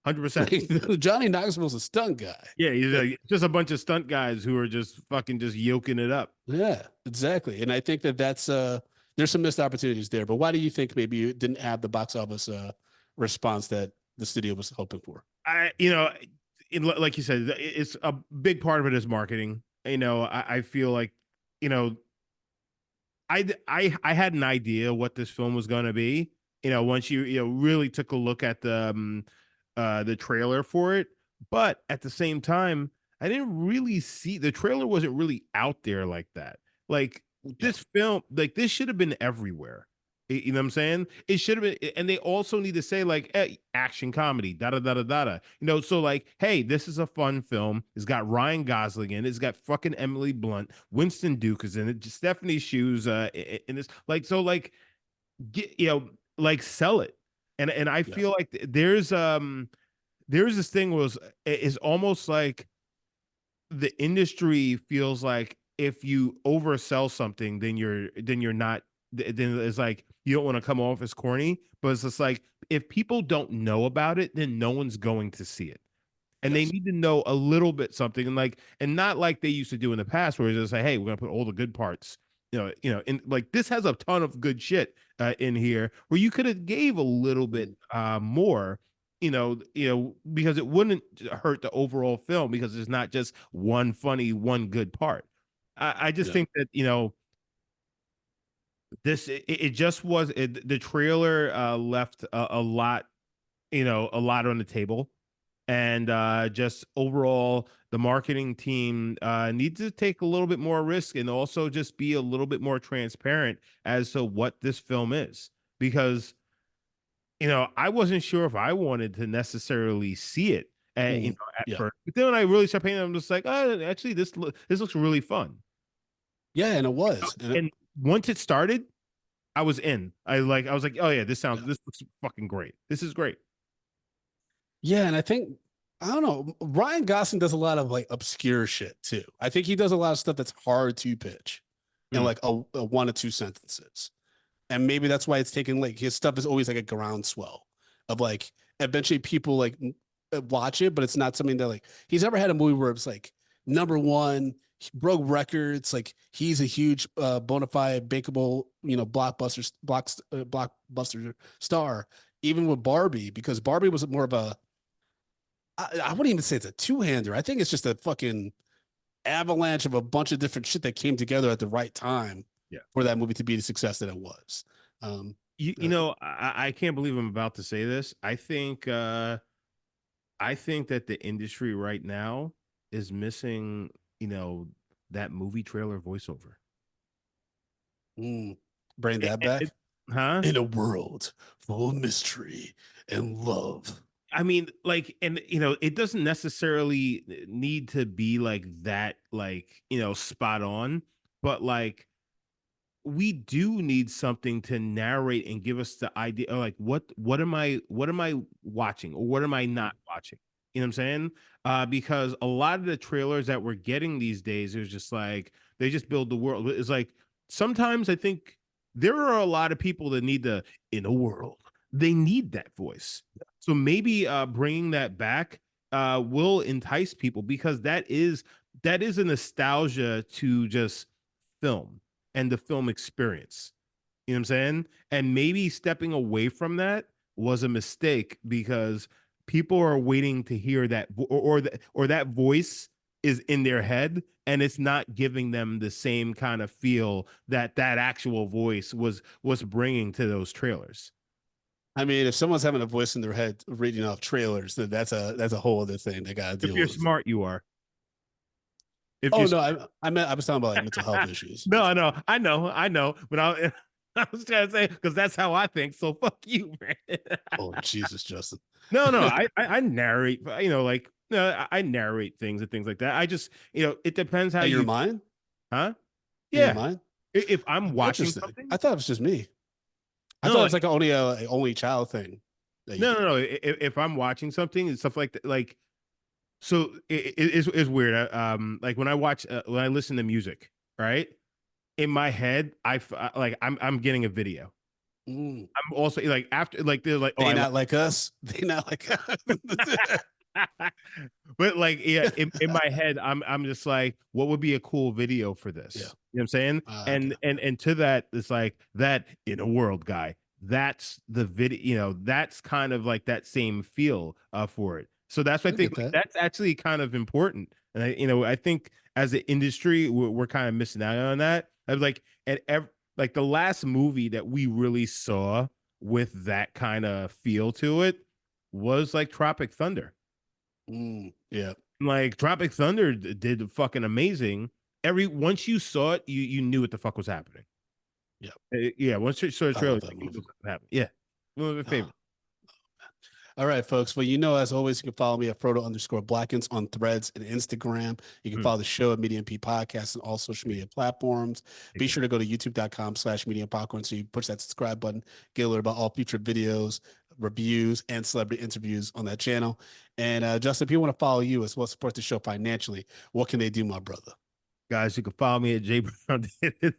100%. Like, Johnny Knoxville's a stunt guy. Yeah, he's just a bunch of stunt guys who are just fucking just yoking it up. Yeah, exactly. And I think that that's there's some missed opportunities there. But why do you think maybe you didn't have the box office response that the studio was hoping for? Like you said, it's a big part of it is marketing. I feel like, I had an idea what this film was going to be. Once you really took a look at the trailer for it, but at the same time, I didn't really see the trailer wasn't really out there like that. Like this film, like this should have been everywhere. You know what I'm saying? It should have been, and they also need to say like hey, action comedy, da da da da da. So like, hey, this is a fun film. It's got Ryan Gosling in it. It's got fucking Emily Blunt, Winston Duke is in it, Stephanie Hsu's in this. Like so, like get like sell it, and I feel like there's this thing was is almost like the industry feels like if you oversell something, then you're not. Then it's like you don't want to come off as corny, but it's just like if people don't know about it, then no one's going to see it, and they need to know a little bit something, and not like they used to do in the past, where it's just like, hey, we're gonna put all the good parts, and like this has a ton of good shit in here, where you could have gave a little bit more, because it wouldn't hurt the overall film because it's not just one funny, one good part. I just think that this it just was the trailer left a lot a lot on the table, and just overall the marketing team needs to take a little bit more risk and also just be a little bit more transparent as to what this film is, because I wasn't sure if I wanted to necessarily see it at first, but then when I really started paying, I'm just like, oh, actually this looks really fun. Yeah, and it was. And once it started, I was in. I was like, oh yeah, this looks fucking great. This is great. Yeah, and I think I don't know. Ryan Gosling does a lot of like obscure shit too. I think he does a lot of stuff that's hard to pitch in like a one or two sentences. and maybe that's why it's taken like his stuff is always like a groundswell of like eventually people like watch it, but it's not something that like he's never had a movie where it's like number one, he broke records. Like he's a huge bona fide bankable, blockbuster star. Even with Barbie, because Barbie was more of a I wouldn't even say it's a two-hander. I think it's just a fucking avalanche of a bunch of different shit that came together at the right time Yeah. for that movie to be the success that it was. You know, I can't believe I'm about to say this. I think that the industry right now is missing, that movie trailer voiceover. Bring that back. Huh? In a world full of mystery and love. I mean, like, and it doesn't necessarily need to be like that, like, spot on, but like we do need something to narrate and give us the idea of like what am I watching or what am I not watching? You know what I'm saying? Because a lot of the trailers that we're getting these days is just like they just build the world. It's like sometimes I think there are a lot of people that need the in a world. They need that voice. So maybe bringing that back will entice people because that is a nostalgia to just film and the film experience. You know what I'm saying? And maybe stepping away from that was a mistake because people are waiting to hear that or that voice is in their head and it's not giving them the same kind of feel that that actual voice was bringing to those trailers. I mean, if someone's having a voice in their head reading off trailers, then that's a whole other thing they got to If deal you're with. smart, you are. If Oh you're no, I was talking about like mental health issues. no, I know, but I was trying to say because that's how I think. So fuck you, man. Oh Jesus, Justin. No, I narrate, like I narrate things and things like that. I just, it depends how In your you, mind? huh? In your Yeah. mind? If I'm watching Interesting. something, I thought it was just me. I no, thought it was like, like only a only child thing that you no, do. no, no. If I'm watching something and stuff like that, like, so it's weird. Like when I listen to music, right? In my head, like I'm getting a video. Mm. I'm also like after like they're like, oh, They I not like us. They not like us. but like yeah, in my head, I'm just like, what would be a cool video for this? Yeah. You know what I'm saying? And Okay. and to that, it's like that in a world guy. That's the video, that's kind of like that same feel for it. So that's why I I think get like, that. that's actually kind of important. And I think as an industry, we're kind of missing out on that. I was like, like the last movie that we really saw with that kind of feel to it was like Tropic Thunder. Yeah. Like Tropic Thunder did fucking amazing. Once you saw it, you knew what the fuck was happening. Yeah. Yeah, once you saw the I trailer, love that you knew movie. what was happening. Yeah, one of my Oh. favorite. All right, folks. Well, as always, you can follow me at Frodo_Blackens on Threads and Instagram. You can follow the show at Medium P Podcast and all social media platforms. Be sure to go to youtube.com/Medium Popcorn so you push that subscribe button, get alert about all future videos, reviews, and celebrity interviews on that channel. And Justin, if you want to follow you as well, support the show financially, what can they do, my brother? Guys, you can follow me at J Brown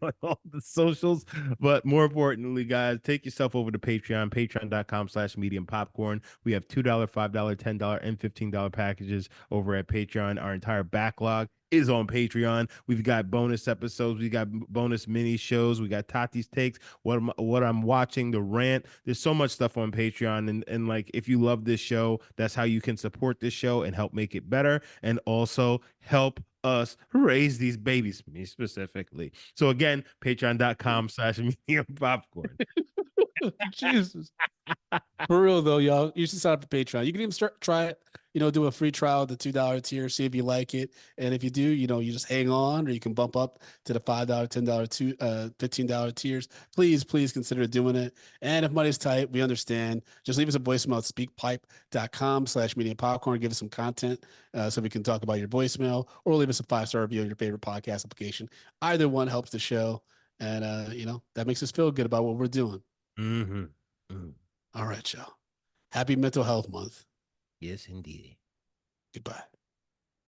on all the socials. But more importantly, guys, take yourself over to Patreon, patreon.com/medium popcorn. We have $2, $5, $10, and $15 packages over at Patreon. Our entire backlog is on Patreon. We've got bonus episodes, we got bonus mini shows, we got Tati's takes, what I'm watching, the rant. There's so much stuff on Patreon. And like if you love this show, that's how you can support this show and help make it better and also help us raise these babies, me specifically. So again, patreon.com/medium popcorn. Jesus. For real though, y'all, you should sign up for Patreon. You can even try it, do a free trial of the $2 tier, see if you like it. And if you do, you just hang on, or you can bump up to the $5, $10, $15 tiers. Please consider doing it. And if money's tight, we understand. Just leave us a voicemail at speakpipe.com/medium popcorn. Give us some content so we can talk about your voicemail, or leave us a 5-star review on your favorite podcast application. Either one helps the show. And that makes us feel good about what we're doing. Mm-hmm. Mm-hmm. All right, y'all. Happy Mental Health Month. Yes, indeed. Goodbye.